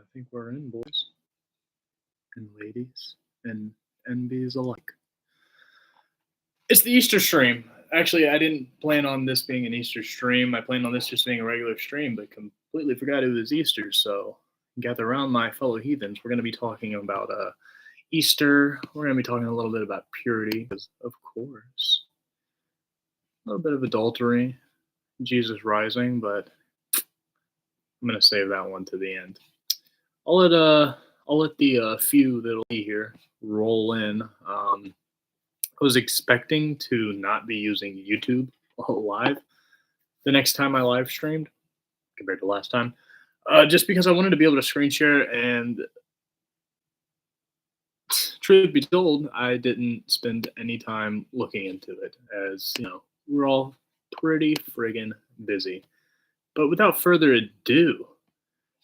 I think we're in, boys and ladies and NBs alike. It's the Easter stream. Actually, I didn't plan on this being an Easter stream. I planned on this just being a regular stream, but completely forgot it was Easter. So, gather around, my fellow heathens. We're going to be talking about Easter. We're going to be talking a little bit about purity, because, of course, a little bit of adultery, Jesus rising, but I'm going to save that one to the end. I'll let the few that'll be here roll in. I was expecting to not be using YouTube live the next time I live streamed compared to last time, just because I wanted to be able to screen share. And truth be told, I didn't spend any time looking into it, as you know, we're all pretty friggin' busy. But without further ado,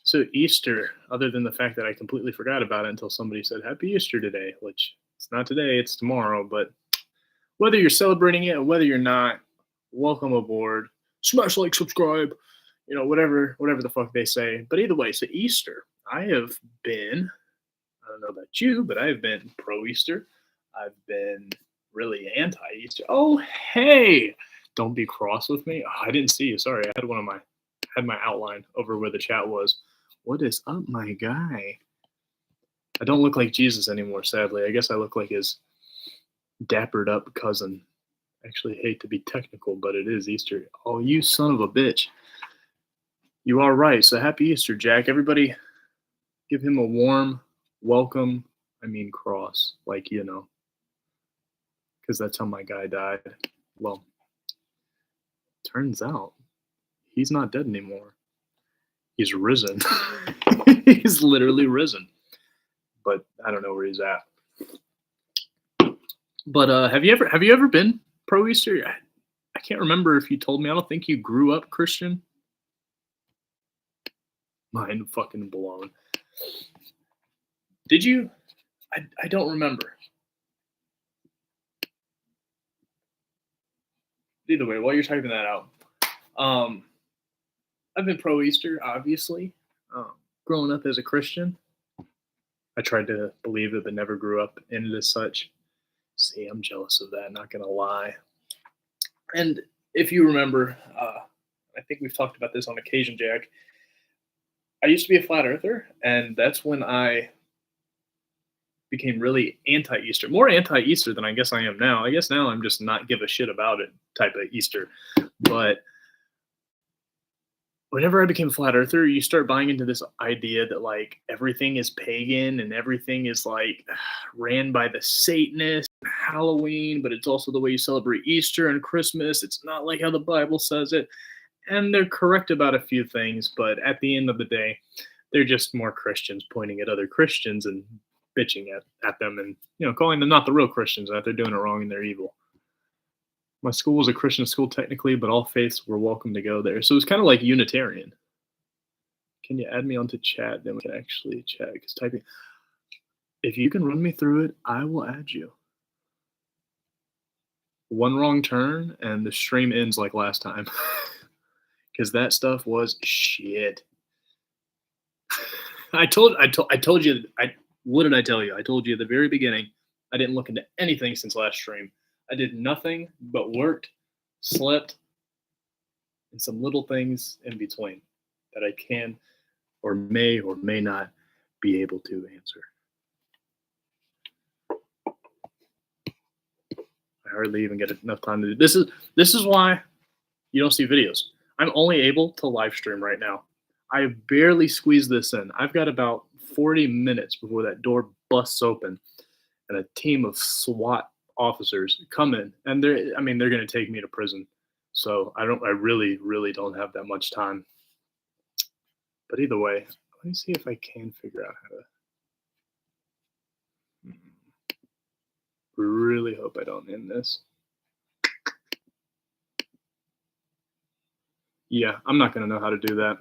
so Easter, other than the fact that I completely forgot about it until somebody said Happy Easter today, which it's not today, it's tomorrow, but whether you're celebrating it or whether you're not, welcome aboard. Smash like, subscribe, whatever the fuck they say. But either way, so Easter, I have been, I don't know about you, but I've been pro-Easter. I've been really anti-Easter. Oh, hey, don't be cross with me. Oh, I didn't see you. Sorry, I had my outline over where the chat was. What is up, my guy? I don't look like Jesus anymore, sadly. I guess I look like his dappered up cousin. Actually, hate to be technical, but it is Easter. Oh, you son of a bitch. You are right. So happy Easter, Jack. Everybody give him a warm welcome. I mean cross, like, because that's how my guy died. Well, turns out he's not dead anymore. He's risen. He's literally risen. But I don't know where he's at. But have you ever been pro-Easter? I can't remember if you told me. I don't think you grew up Christian. Mind fucking blown. Did you? I don't remember. Either way, while you're typing that out, I've been pro-Easter, obviously. Growing up as a Christian, I tried to believe it, but never grew up in it as such. See, I'm jealous of that, not gonna lie. And if you remember, I think we've talked about this on occasion, Jack. I used to be a flat earther, and that's when I became really anti-Easter. More anti-Easter than I guess I am now. I guess now I'm just not give a shit about it type of Easter. But whenever I became a flat earther, you start buying into this idea that like everything is pagan and everything is like ran by the Satanists, Halloween, but it's also the way you celebrate Easter and Christmas. It's not like how the Bible says it. And they're correct about a few things, but at the end of the day, they're just more Christians pointing at other Christians and bitching at them and calling them not the real Christians, that they're doing it wrong and they're evil. My school was a Christian school technically, but all faiths were welcome to go there. So it's kind of like Unitarian. Can you add me onto chat? Then we can actually chat. Because typing, if you can run me through it, I will add you. One wrong turn and the stream ends like last time. Because that stuff was shit. I told you. What did I tell you? I told you at the very beginning, I didn't look into anything since last stream. I did nothing but worked, slept, and some little things in between that I can or may not be able to answer. I hardly even get enough time to do this. This is why you don't see videos. I'm only able to live stream right now. I barely squeezed this in. I've got about 40 minutes before that door busts open and a team of SWAT officers come in, and they're going to take me to prison. So I really don't have that much time. But either way, let me see if I can figure out how to. Really hope I don't end this. Yeah, I'm not going to know how to do that.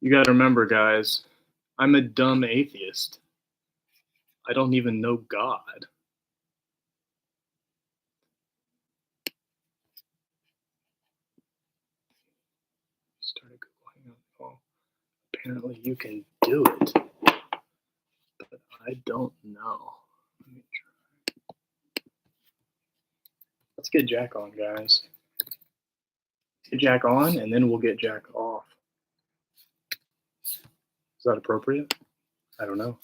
You got to remember, guys, I'm a dumb atheist. I don't even know God. Started Google Hangout. Oh, Apparently you can do it, but I don't know. Let me try. Let's get Jack on, guys. Get Jack on, and then we'll get Jack off. Is that appropriate? I don't know.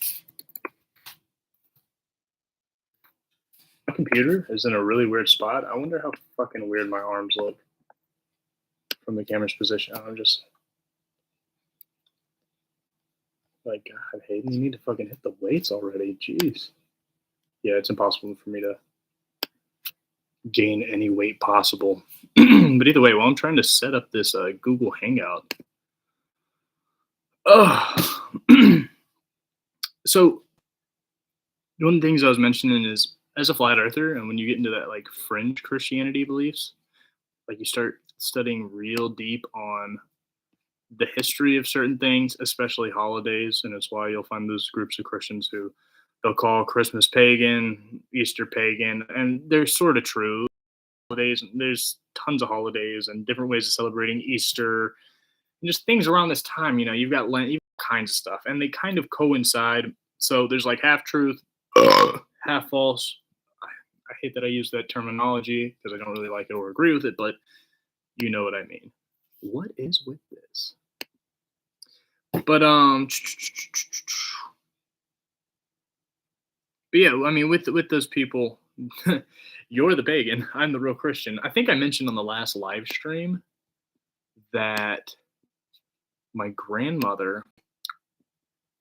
My computer is in a really weird spot. I wonder how fucking weird my arms look from the camera's position. I'm just like, God, Hayden, you need to fucking hit the weights already. Jeez. Yeah, it's impossible for me to gain any weight possible. But either way, while I'm trying to set up this Google Hangout. So one of the things I was mentioning is, as a flat earther, and when you get into that like fringe Christianity beliefs, like you start studying real deep on the history of certain things, especially holidays, and it's why you'll find those groups of Christians who they'll call Christmas pagan, Easter pagan, and they're sort of true. Holidays, there's tons of holidays and different ways of celebrating Easter, and just things around this time. You know, you've got Lent, you've got kinds of stuff, and they kind of coincide. So there's like half truth, half false. I hate that I use that terminology because I don't really like it or agree with it, but you know what I mean. What is with this? But yeah, I mean, with those people, you're the pagan, I'm the real Christian. I think I mentioned on the last live stream that my grandmother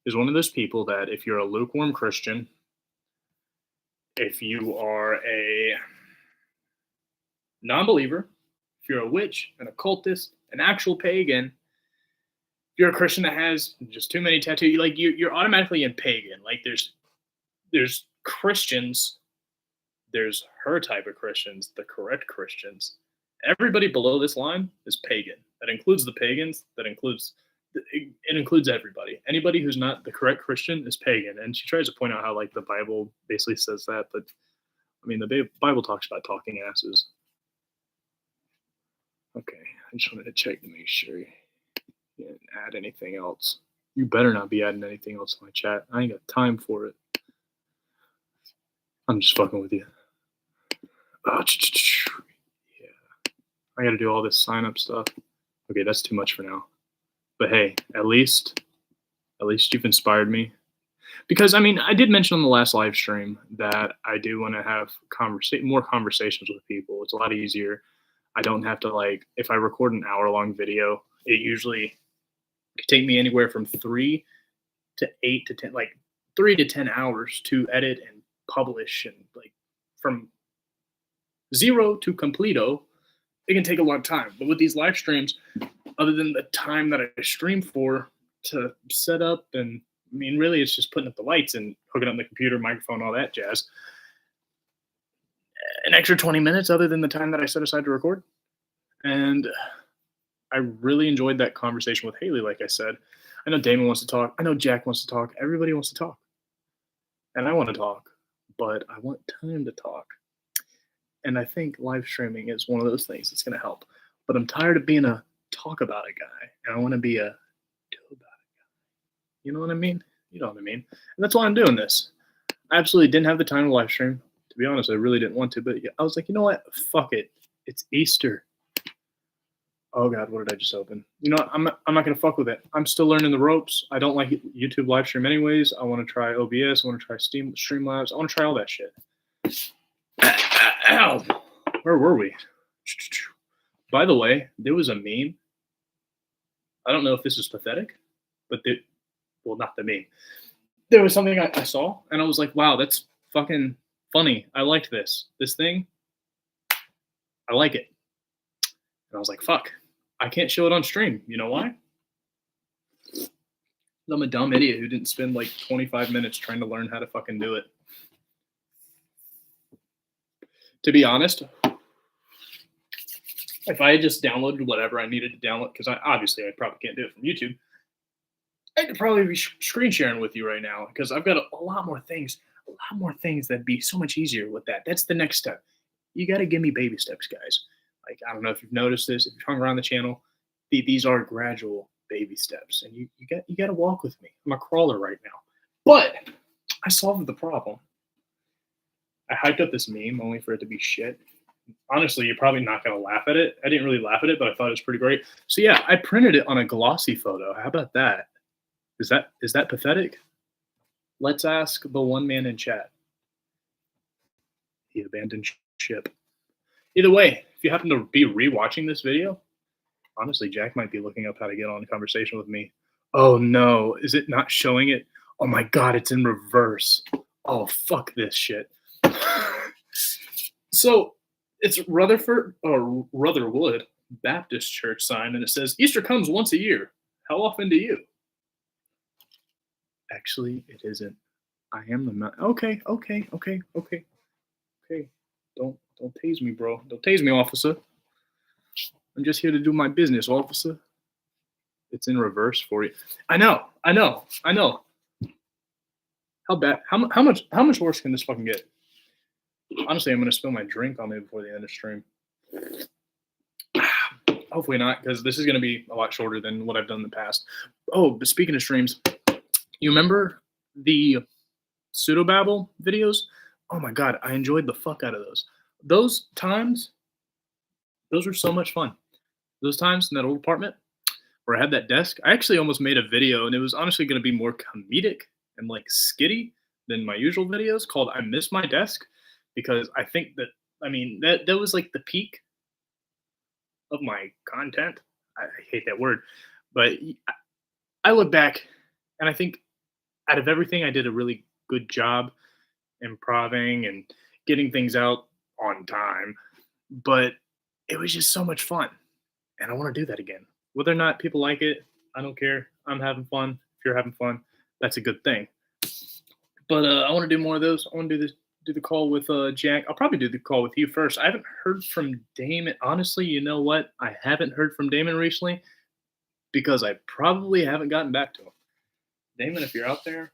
is one of those people that if you're a lukewarm Christian, if you are a non-believer, if you're a witch, an occultist, an actual pagan, if you're a Christian that has just too many tattoos, like you're automatically in pagan. Like there's Christians, there's her type of Christians, the correct Christians. Everybody below this line is pagan. That includes the pagans. It includes everybody. Anybody who's not the correct Christian is pagan. And she tries to point out how like the Bible basically says that, but I mean the Bible talks about talking asses. Okay, I just wanted to check to make sure you didn't add anything else. You better not be adding anything else to my chat. I ain't got time for it. I'm just fucking with you. Yeah, I got to do all this sign up stuff. Okay, that's too much for now. But hey, at least you've inspired me. Because I mean, I did mention on the last live stream that I do want to have more conversations with people. It's a lot easier. I don't have to like, if I record an hour-long video, it usually could take me anywhere from 3 to 8 to 10, like 3 to 10 hours to edit and publish, and like from zero to completo, it can take a long time. But with these live streams, other than the time that I stream for to set up, and I mean, really, it's just putting up the lights and hooking up the computer, microphone, all that jazz. An extra 20 minutes other than the time that I set aside to record. And I really enjoyed that conversation with Haley, like I said. I know Damon wants to talk. I know Jack wants to talk. Everybody wants to talk. And I want to talk, but I want time to talk. And I think live streaming is one of those things that's going to help. But I'm tired of being a talk about it guy, and I want to be a do about it guy. You know what I mean? You know what I mean? And that's why I'm doing this. I absolutely didn't have the time to live stream. To be honest, I really didn't want to, but I was like, you know what? Fuck it. It's Easter. Oh God, what did I just open? You know what? I'm not gonna fuck with it. I'm still learning the ropes. I don't like YouTube live stream anyways. I want to try OBS. I want to try Streamlabs. I want to try all that shit. Ow. Where were we? By the way, there was a meme. I don't know if this is pathetic, but well, not the meme. There was something I saw, and I was like, wow, that's fucking funny. I liked this. This thing, I like it. And I was like, fuck, I can't show it on stream. You know why? I'm a dumb idiot who didn't spend like 25 minutes trying to learn how to fucking do it. To be honest, if I had just downloaded whatever I needed to download, because obviously I probably can't do it from YouTube, I could probably be screen sharing with you right now, because I've got a lot more things that'd be so much easier with that. That's the next step. You got to give me baby steps, guys. Like, I don't know if you've noticed this, if you've hung around the channel, these are gradual baby steps, and you got to walk with me. I'm a crawler right now, but I solved the problem. I hyped up this meme only for it to be shit. Honestly, you're probably not going to laugh at it. I didn't really laugh at it, but I thought it was pretty great. So yeah, I printed it on a glossy photo. How about that? Is that pathetic? Let's ask the one man in chat. He abandoned ship. Either way, if you happen to be rewatching this video, honestly, Jack might be looking up how to get on a conversation with me. Oh no, is it not showing it? Oh my god, it's in reverse. Oh fuck this shit. So it's Rutherford or Rutherwood Baptist Church sign, and it says Easter comes once a year. How often do you? Actually, it isn't. I am the man. Okay. Don't tase me, bro. Don't tase me, officer. I'm just here to do my business, officer. It's in reverse for you. I know. How bad? How much worse can this fucking get? Honestly, I'm gonna spill my drink on me before the end of stream. Hopefully not, because this is gonna be a lot shorter than what I've done in the past. Oh, but speaking of streams, you remember the pseudobabble videos? Oh my god, I enjoyed the fuck out of those. Those times, those were so much fun. Those times in that old apartment where I had that desk, I actually almost made a video, and it was honestly going to be more comedic and like skitty than my usual videos, called "I Miss My Desk," because I think that that was like the peak of my content. I hate that word, but I look back and I think out of everything, I did a really good job improving and getting things out on time. But it was just so much fun, and I want to do that again. Whether or not people like it, I don't care. I'm having fun. If you're having fun, that's a good thing. But I want to do more of those. I want to do the call with Jack. I'll probably do the call with you first. I haven't heard from Damon. Honestly, you know what? I haven't heard from Damon recently because I probably haven't gotten back to him. Damon, if you're out there,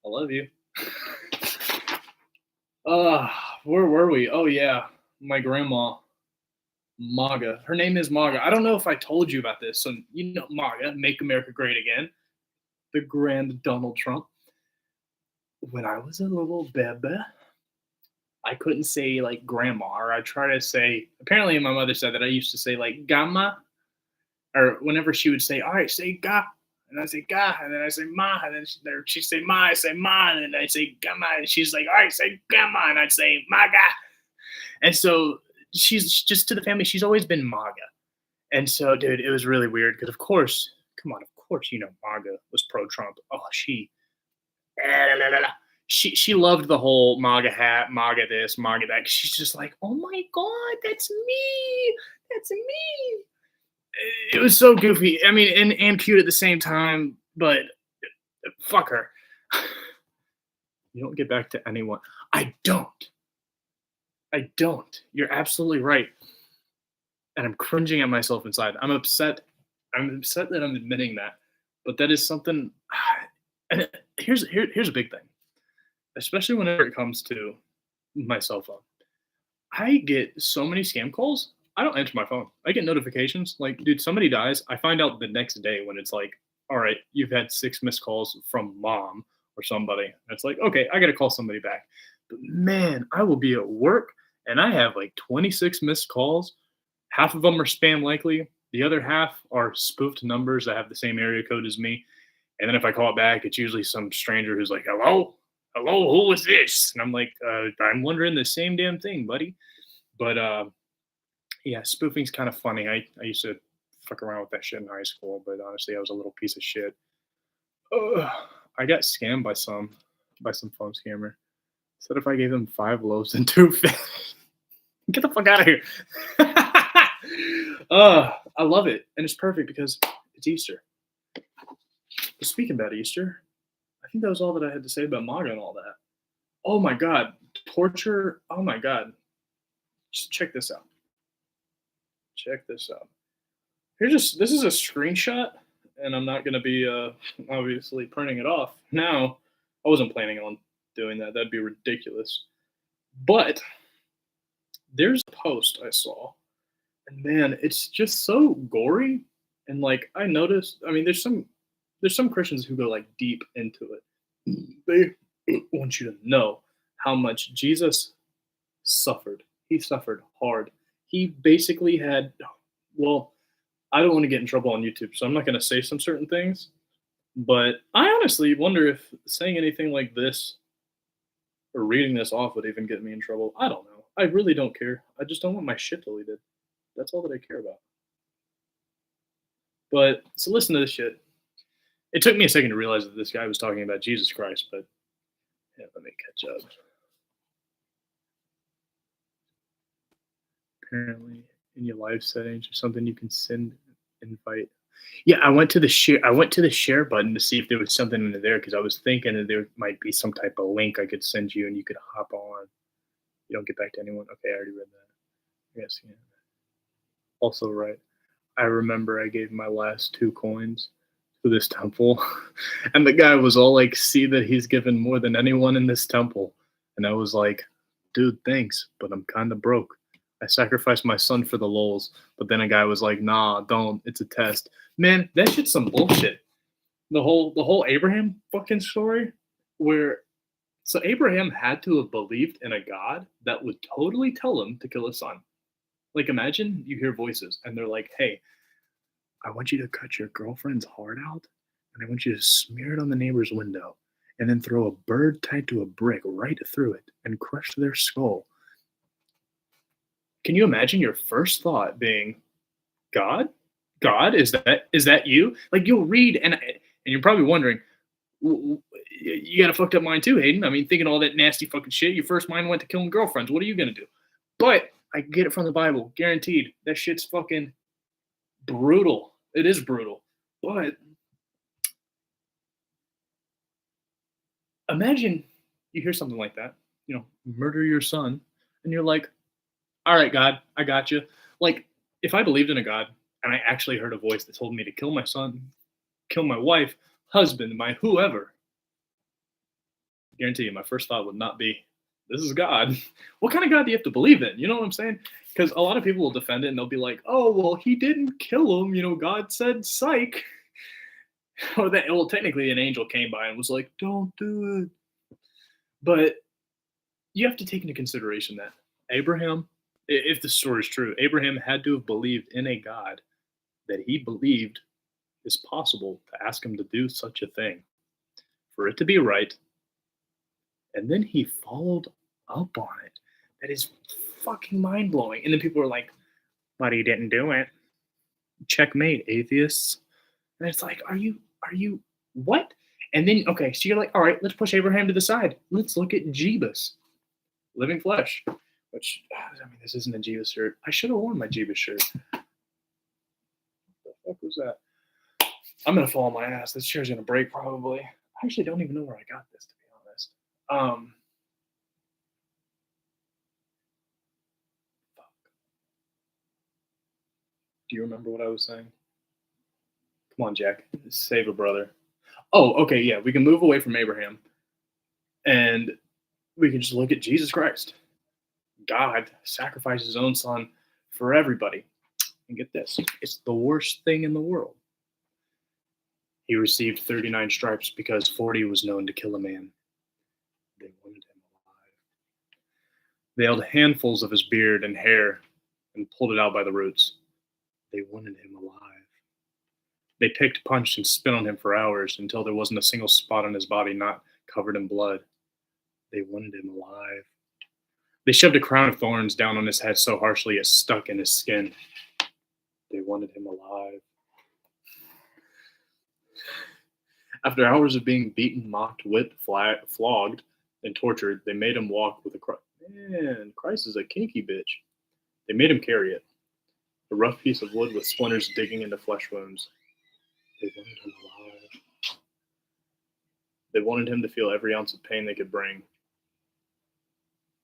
I love you. Where were we? Oh yeah, my grandma, MAGA. Her name is MAGA. I don't know if I told you about this. So you know MAGA, Make America Great Again, the grand Donald Trump. When I was a little baby, I couldn't say like grandma, or I try to say. Apparently, my mother said that I used to say like gamma, or whenever she would say, "All right, say ga," and I say ga, and then I say ma, and then she'd say ma, I say ma, and then I say gamma, and she's like, "All right, say gamma," and I'd say maga. And so she's just, to the family, she's always been MAGA. And so, dude, it was really weird because, of course, come on, of course, MAGA was pro-Trump. Oh, she loved the whole MAGA hat, MAGA this, MAGA that. She's just like, oh my god, that's me, that's me. It was so goofy. I mean, and cute at the same time, but fuck her. You don't get back to anyone. I don't. You're absolutely right. And I'm cringing at myself inside. I'm upset. I'm upset that I'm admitting that. But that is something. And here's a big thing, especially whenever it comes to my cell phone. I get so many scam calls. I don't answer my phone. I get notifications. Like, dude, somebody dies. I find out the next day when it's like, all right, you've had 6 missed calls from mom or somebody. And it's like, okay, I got to call somebody back. But man, I will be at work and I have like 26 missed calls. Half of them are spam likely. The other half are spoofed numbers that have the same area code as me. And then if I call it back, it's usually some stranger who's like, hello, who is this? And I'm like, I'm wondering the same damn thing, buddy. But yeah, spoofing's kind of funny. I used to fuck around with that shit in high school, but honestly, I was a little piece of shit. I got scammed by some phone scammer. Said if I gave them 5 loaves and 2 fish. Get the fuck out of here. I love it. And it's perfect because it's Easter. But speaking about Easter, I think that was all that I had to say about MAGA and all that. Oh my God. Torture. Oh my God. Just check this out. This is a screenshot, and I'm not going to be obviously printing it off. Now, I wasn't planning on doing that. That'd be ridiculous. But there's a post I saw, and man, it's just so gory And like I noticed, I mean, there's some Christians who go like deep into it. They want you to know how much Jesus suffered. He suffered hard. He basically had, well, I don't want to get in trouble on YouTube, so I'm not going to say some certain things. But I honestly wonder if saying anything like this or reading this off would even get me in trouble. I don't know. I really don't care. I just don't want my shit deleted. That's all that I care about. But so listen to this shit. It took me a second to realize that this guy was talking about Jesus Christ, but yeah, let me catch up. Apparently, in your live settings or something, you can send invite. Yeah, I went to the share button to see if there was something in there because I was thinking that there might be some type of link I could send you and you could hop on. You don't get back to anyone. Okay, I already read that. Yes, yeah. Also, right. I remember I gave my last 2 coins to this temple, and the guy was all like, "See that he's given more than anyone in this temple," and I was like, "Dude, thanks, but I'm kind of broke. I sacrificed my son for the lols." But then a guy was like, "Nah, don't. It's a test." Man, that shit's some bullshit. The whole Abraham fucking story, where so Abraham had to have believed in a God that would totally tell him to kill his son. Like, imagine you hear voices and they're like, "Hey, I want you to cut your girlfriend's heart out, and I want you to smear it on the neighbor's window, and then throw a bird tied to a brick right through it and crush their skull." Can you imagine your first thought being, God? God, is that you? Like you'll read and you're probably wondering, you got a fucked up mind too, Hayden. I mean, thinking all that nasty fucking shit. Your first mind went to killing girlfriends. What are you gonna do? But I get it from the Bible, guaranteed. That shit's fucking brutal. It is brutal. But imagine you hear something like that, murder your son, and you're like, all right, God, I got you. Like, if I believed in a God and I actually heard a voice that told me to kill my son, kill my wife, husband, my whoever, I guarantee you, my first thought would not be, this is God. What kind of God do you have to believe in? You know what I'm saying? Because a lot of people will defend it and they'll be like, oh, well, he didn't kill him. God said psych. Or that, well, technically, an angel came by and was like, don't do it. But you have to take into consideration that Abraham, if the story is true, Abraham had to have believed in a God that he believed is possible to ask him to do such a thing, for it to be right. And then he followed up on it. That is fucking mind blowing. And then people are like, but he didn't do it. Checkmate, atheists. And it's like, are you what? And then, okay, so you're like, all right, let's push Abraham to the side. Let's look at Jeebus, living flesh, which, I mean, this isn't a Jeebus shirt. I should have worn my Jeebus shirt. What the fuck was that? I'm going to fall on my ass. This chair's going to break probably. I actually don't even know where I got this, to be honest. Fuck. Do you remember what I was saying? Come on, Jack. Save a brother. Oh, okay, yeah. We can move away from Abraham and we can just look at Jesus Christ. God sacrificed his own son for everybody. And get this, it's the worst thing in the world. He received 39 stripes because 40 was known to kill a man. They wanted him alive. They held handfuls of his beard and hair and pulled it out by the roots. They wanted him alive. They picked, punched, and spit on him for hours until there wasn't a single spot on his body not covered in blood. They wanted him alive. They shoved a crown of thorns down on his head so harshly it stuck in his skin. They wanted him alive. After hours of being beaten, mocked, whipped, flogged, and tortured, they made him walk with a cross. Man, Christ is a kinky bitch. They made him carry it. A rough piece of wood with splinters digging into flesh wounds. They wanted him alive. They wanted him to feel every ounce of pain they could bring.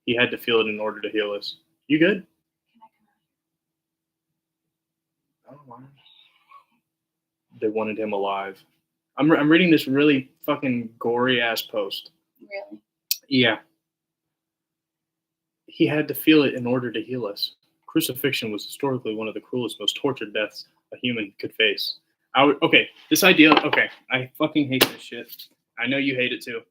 He had to feel it in order to heal us. You good? Oh, wow. They wanted him alive. I'm reading this really fucking gory ass post. Really? Yeah. He had to feel it in order to heal us. Crucifixion was historically one of the cruelest, most tortured deaths a human could face. Okay, this idea. Okay, I fucking hate this shit. I know you hate it too.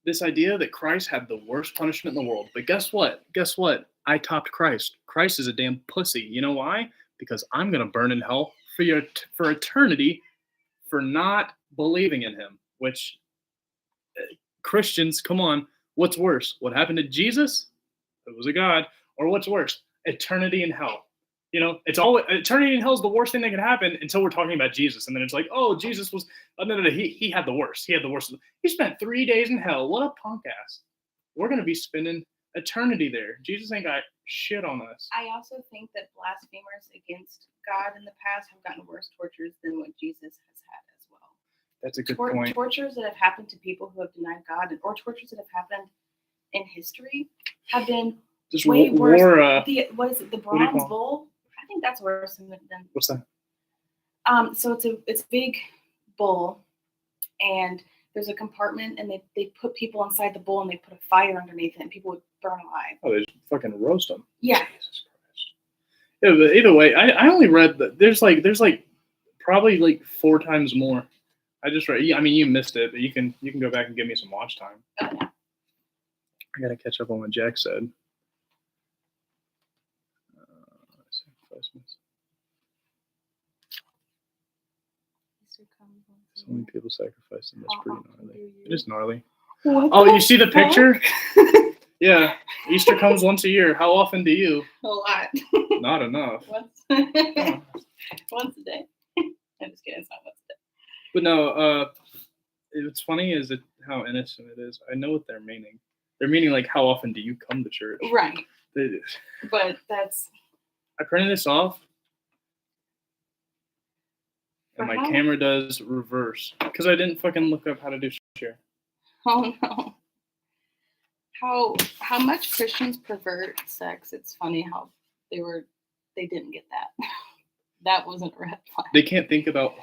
This idea that Christ had the worst punishment in the world. But guess what? Guess what? I topped Christ. Christ is a damn pussy. You know why? Because I'm gonna burn in hell for eternity for not believing in him. Which Christians, come on, what's worse? What happened to Jesus? It was a God. Or what's worse? Eternity in hell. You know, it's all eternity in hell is the worst thing that can happen until we're talking about Jesus. And then it's like, oh, Jesus was no, he had the worst. He had the worst. He spent 3 days in hell. What a punk ass. We're gonna be spending eternity there. Jesus ain't got shit on us. I also think that blasphemers against God in the past have gotten worse tortures than what Jesus has had as well. That's a good point. Tortures that have happened to people who have denied God, or tortures that have happened in history, have been Just way worse. What is it? The Bronze Bull? I think that's worse than. What's that? So it's a big bull, and there's a compartment, and they put people inside the bull, and they put a fire underneath it, and people would burn alive. Oh, they just fucking roast them. Yeah. Jesus Christ. Yeah, but either way, I only read that there's probably like 4 times more. I just read. I mean, you missed it, but you can go back and give me some watch time. Oh, yeah. I gotta catch up on what Jack said. So many people sacrificed, and that's pretty gnarly. It is gnarly. Oh, you see the picture? Yeah, Easter comes once a year. How often do you? A lot. Not enough. Once a day. I'm just kidding. It's not once a day. But no, what's funny is how innocent it is. I know what they're meaning. They're meaning like, how often do you come to church? Right. But that's. I printed this off. And my camera does reverse because I didn't fucking look up how to do share. Oh no! How much Christians pervert sex? It's funny how they didn't get that. That wasn't a red flag. They can't think about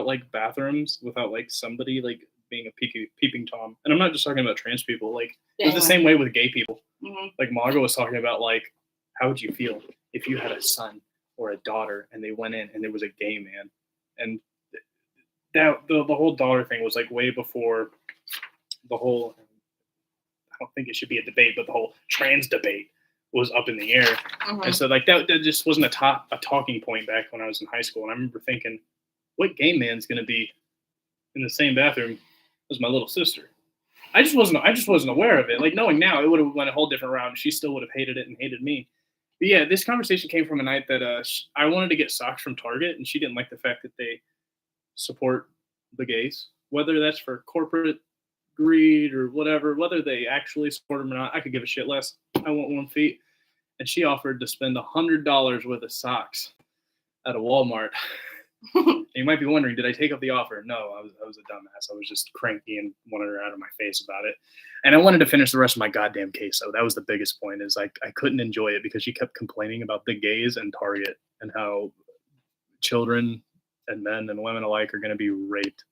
like bathrooms without like somebody like being a peeping tom. And I'm not just talking about trans people. Like it's the same way with gay people. Mm-hmm. Like Margot was talking about like, how would you feel if you had a son or a daughter and they went in and there was a gay man, and that the whole daughter thing was like way before the whole, I don't think it should be a debate, but the whole trans debate was up in the air. Mm-hmm. And so like that just wasn't a talking point back when I was in high school. And I remember thinking, what gay man's going to be in the same bathroom as my little sister? I just wasn't aware of it. Like knowing now, it would have went a whole different route. She still would have hated it and hated me. But yeah, this conversation came from a night that I wanted to get socks from Target, and she didn't like the fact that they support the gays, whether that's for corporate greed or whatever, whether they actually support them or not. I could give a shit less. I want warm feet. And she offered to spend $100 worth of socks at a Walmart. You might be wondering, did I take up the offer? No, I was a dumbass. I was just cranky and wanted her out of my face about it. And I wanted to finish the rest of my goddamn queso. That was the biggest point, is I couldn't enjoy it because she kept complaining about the gays and Target and how children and men and women alike are going to be raped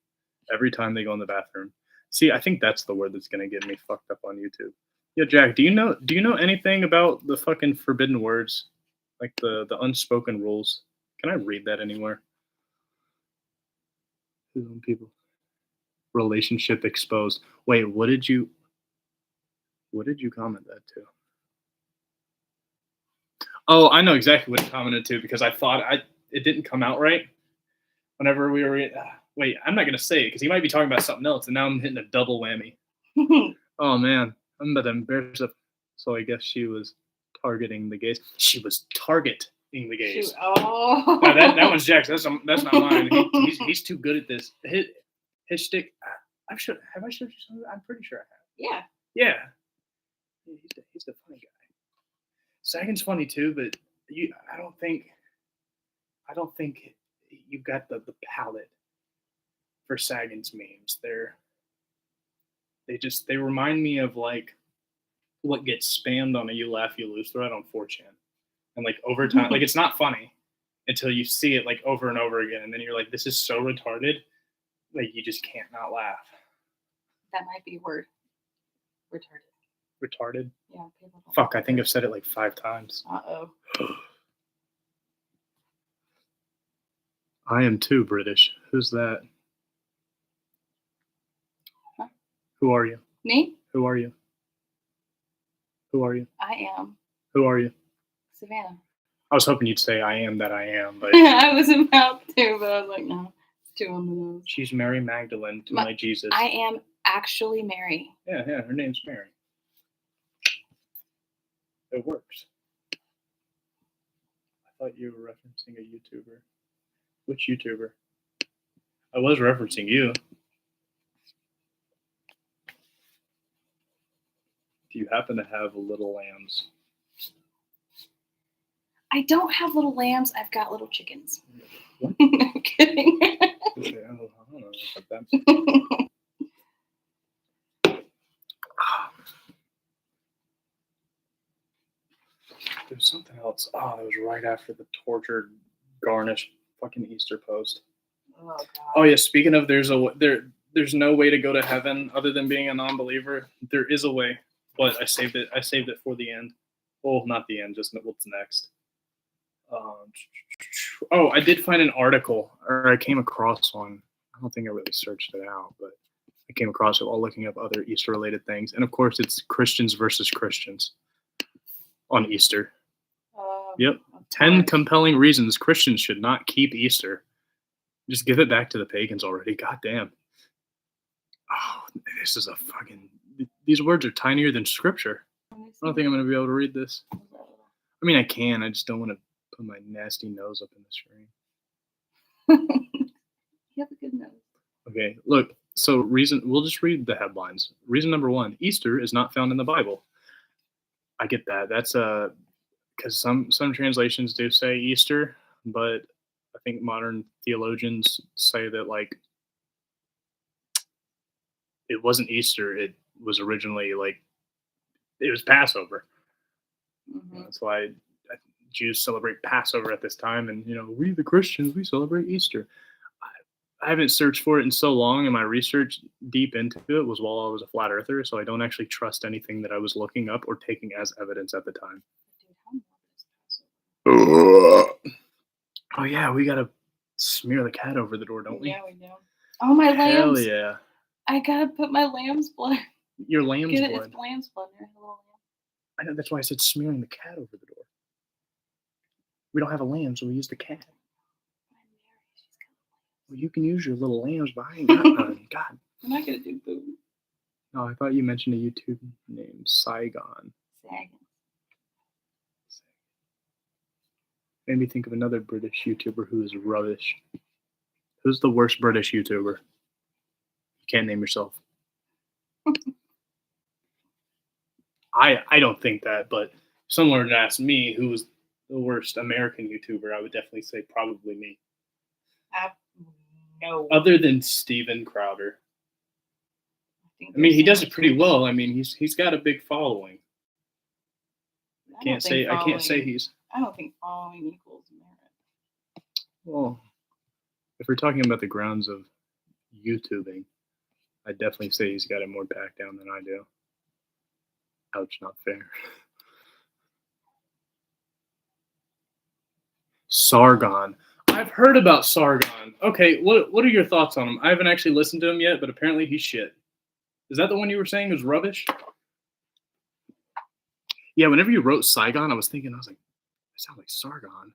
every time they go in the bathroom. See, I think that's the word that's going to get me fucked up on YouTube. Yeah, Jack, do you know anything about the fucking forbidden words? Like the unspoken rules? Can I read that anywhere? People. Relationship exposed. Wait, what did you comment that to? Oh, I know exactly what you commented to because I thought it didn't come out right. Whenever we were wait, I'm not gonna say it because he might be talking about something else, and now I'm hitting a double whammy. Oh man, I'm about to embarrass her. So I guess she was targeting the gays. She was targeting the gays. Oh, no, that one's Jack's. That's not mine. He's too good at this. His shtick. Have I showed you something? I'm pretty sure I have. Yeah. He's the funny guy. Sagan's funny too, but I don't think you've got the palate for Sagan's memes. They remind me of like what gets spammed on a You Laugh You Lose thread on 4chan. And like over time, like it's not funny until you see it like over and over again, and then you're like, this is so retarded, like you just can't not laugh. That might be a word. Retarded? Yeah. People don't. Fuck, I think I've said it like 5 times. Uh-oh. I am too British. Who's that? Huh? Who are you? Me? Who are you? Who are you? I am Who are you? Savannah. I was hoping you'd say I am that I am, but I was about to, but I was like, no, it's too on the nose. she's Mary Magdalene to my Jesus. I am actually Mary. Yeah, her name's Mary. It works. I thought you were referencing a YouTuber. Which YouTuber? I was referencing you. Do you happen to have little lambs? I don't have little lambs. I've got little chickens. What? I'm kidding. Okay, I don't know what that There's something else. Oh, it was right after the tortured, garnished fucking Easter post. Oh god. Oh yeah, speaking of there's no way to go to heaven other than being a non-believer. There is a way, but I saved it for the end. Well, not the end, just what's next. Oh, I did find an article, or I came across one. I don't think I really searched it out, but I came across it while looking up other Easter-related things. And of course, it's Christians versus Christians on Easter. Yep. 10 compelling reasons Christians should not keep Easter. Just give it back to the pagans already. God damn. Oh, this is a fucking... These words are tinier than scripture. I don't think I'm going to be able to read this. I mean, I can. I just don't want to put my nasty nose up in the screen. You have a good nose. Okay, look. So we'll just read the headlines. Reason number 1, Easter is not found in the Bible. I get that. That's because some translations do say Easter, but I think modern theologians say that like it wasn't Easter. It was originally it was Passover. Mm-hmm. That's why Jews celebrate Passover at this time, and we the Christians, we celebrate Easter. I haven't searched for it in so long, and my research deep into it was while I was a flat earther, so I don't actually trust anything that I was looking up or taking as evidence at the time. Oh yeah, we gotta smear the cat over the door, don't we? Yeah, we do. Oh, my Hell lambs! yeah! I gotta put my lamb's blood. Your lamb's Get it? blood. It's lamb's blood. There's a little lamb. I know, that's why I said smearing the cat over the door. We don't have a lamb, so we use the cat. Well, you can use your little lambs, but I ain't got none. God. I'm not gonna do boo. No, I thought you mentioned a YouTube name, Saigon. Sagan. Made me think of another British YouTuber who is rubbish. Who's the worst British YouTuber? You can't name yourself. I don't think that, but if someone were to ask me who was the worst American YouTuber, I would definitely say probably me. No. Other than Steven Crowder. I mean, he does it pretty well. I mean, he's got a big following. I can't say he's. I don't think following equals merit. Well, if we're talking about the grounds of YouTubing, I'd definitely say he's got it more back down than I do. Ouch, not fair. Sargon. I've heard about Sargon. Okay, what are your thoughts on him? I haven't actually listened to him yet, but apparently he's shit. Is that the one you were saying was rubbish? Yeah, whenever you wrote Saigon, I was like, it sounds like Sargon.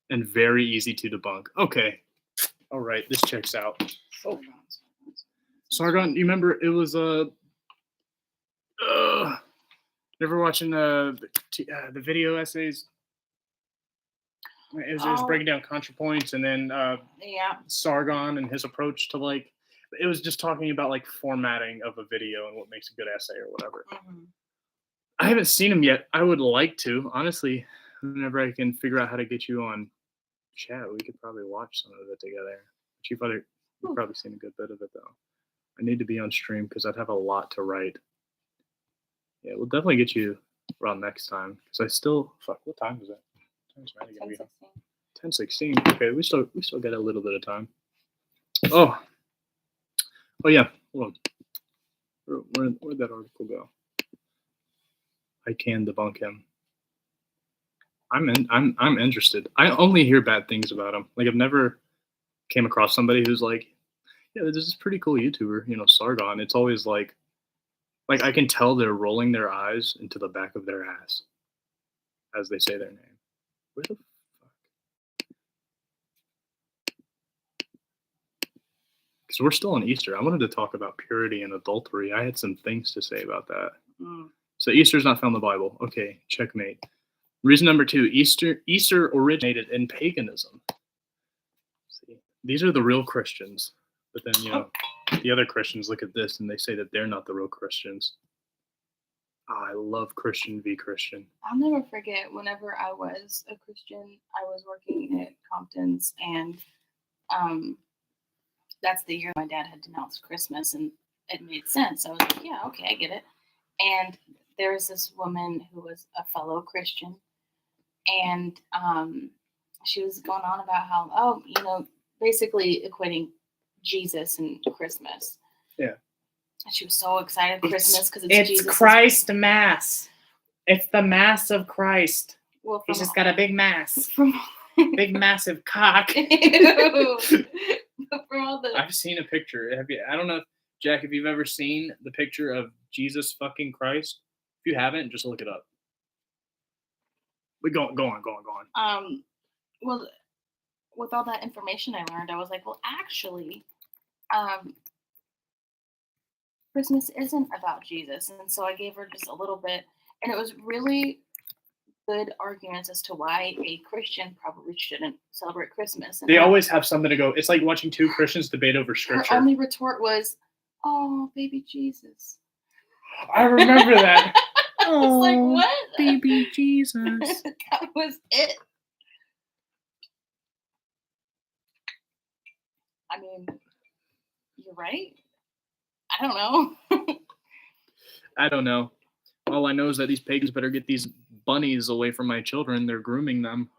And very easy to debunk. Okay. All right, this checks out. Oh. Sargon, you remember it was never watching the video essays? It was just breaking down ContraPoints, and then Sargon and his approach to it was just talking about formatting of a video and what makes a good essay or whatever. Mm-hmm. I haven't seen him yet. I would like to, honestly. Whenever I can figure out how to get you on chat, we could probably watch some of it together. But you've probably seen a good bit of it though. I need to be on stream because I'd have a lot to write. Yeah, we'll definitely get you around next time because I still what time is it? 10:16. Okay, we still got a little bit of time. Oh yeah. Hold on. Where'd that article go? I can debunk him. I'm interested. I only hear bad things about them. Like I've never came across somebody who's like, yeah, this is pretty cool YouTuber, Sargon. It's always like I can tell they're rolling their eyes into the back of their ass as they say their name. Where the fuck? Because we're still on Easter. I wanted to talk about purity and adultery. I had some things to say about that. So Easter's not found in the Bible. Okay, checkmate. Reason number 2, Easter originated in paganism. See, these are the real Christians. But then, the other Christians look at this and they say that they're not the real Christians. I love Christian v. Christian. I'll never forget whenever I was a Christian, I was working at Compton's, and that's the year my dad had denounced Christmas, and it made sense. I was like, yeah, okay, I get it. And there was this woman who was a fellow Christian, and she was going on about how, basically equating Jesus and Christmas. Yeah. And she was so excited for Christmas because it's Jesus. Christ Mass. It's the Mass of Christ. Well, He's just got a big mass. From Big massive cock. from all the I've seen a picture. I don't know, Jack, if you've ever seen the picture of Jesus fucking Christ. If you haven't, just look it up. But go on. Well, with all that information I learned, I was like, well, actually, Christmas isn't about Jesus. And so I gave her just a little bit, and it was really good arguments as to why a Christian probably shouldn't celebrate Christmas. And They always have something to go. It's like watching two Christians debate over her scripture. only retort was, "Oh, baby Jesus." I remember that. I was like, what? Baby Jesus. That was it. I mean, you're right. I don't know. I don't know. All I know is that these pagans better get these bunnies away from my children. They're grooming them,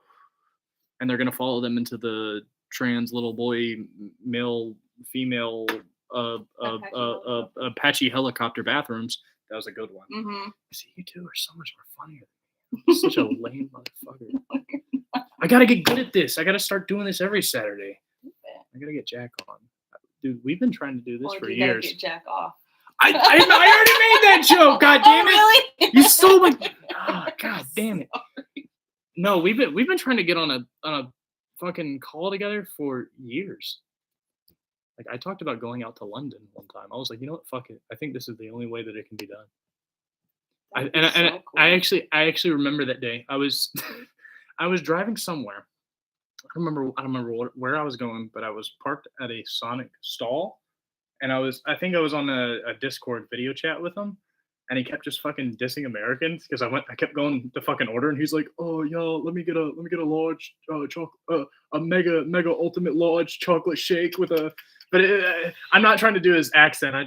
and they're gonna follow them into the trans little boy, male, female, Apache helicopter bathrooms. That was a good one. Mm-hmm. See, you two are so much more funnier than me. You're such a lame motherfucker. I gotta get good at this. I gotta start doing this every Saturday. I gotta get Jack on. Dude, we've been trying to do this for years. Gotta get Jack off. I already made that joke. God damn it! Really? You stole my. Oh, God damn it! No, we've been trying to get on a fucking call together for years. Like I talked about going out to London one time. I was like, you know what? Fuck it. I think this is the only way that it can be done. Cool. I actually remember that day. I was I was driving somewhere. I don't remember where I was going, but I was parked at a Sonic stall. And I think I was on a Discord video chat with him, and he kept just fucking dissing Americans because I kept going to fucking order, and he's like, "Oh, yo, let me get a large a mega ultimate large chocolate shake with a." But I'm not trying to do his accent. I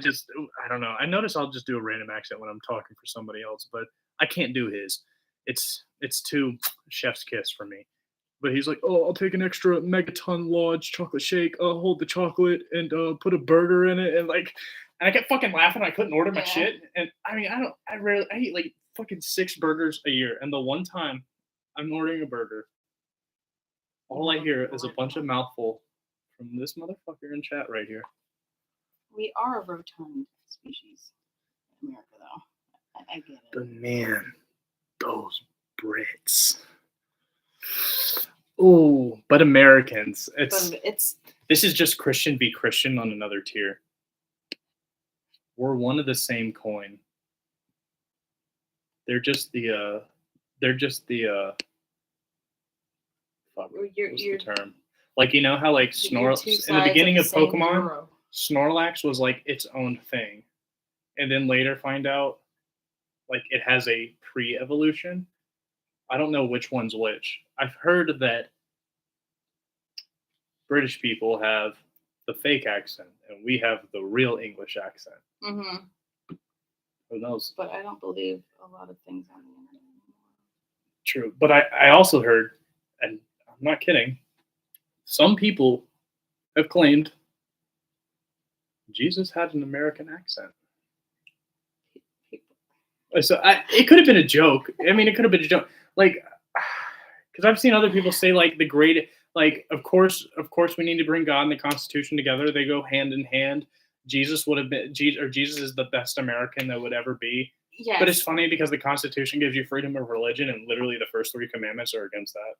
don't know. I notice I'll just do a random accent when I'm talking for somebody else, but I can't do his. It's too chef's kiss for me. But he's like, oh, I'll take an extra megaton large chocolate shake. Hold the chocolate and put a burger in it. And I kept fucking laughing. I couldn't order my shit. And I mean, I eat like fucking 6 burgers a year. And the one time I'm ordering a burger, all I hear is a bunch of mouthful from this motherfucker in chat right here. We are a rotund species in America, though. I get it. But man, those Brits. Oh, but Americans. This is just Christian v. Christian on another tier. We're one of the same coin. They're just the fuck, what's the term? Like, you know how like Snorlax in the beginning of Pokemon, Snorlax was like its own thing. And then later find out like it has a pre-evolution. I don't know which one's which. I've heard that British people have the fake accent and we have the real English accent. Mm-hmm. Who knows? But I don't believe a lot of things on the internet anymore. True. But I also heard, and I'm not kidding, some people have claimed Jesus had an American accent. So it could have been a joke. I mean, it could have been a joke. Like, Because I've seen other people say like the great, like of course we need to bring God and the Constitution together. They go hand in hand. Jesus would have been, Jesus is the best American that would ever be. Yes. But it's funny because the Constitution gives you freedom of religion, and literally the first 3 commandments are against that.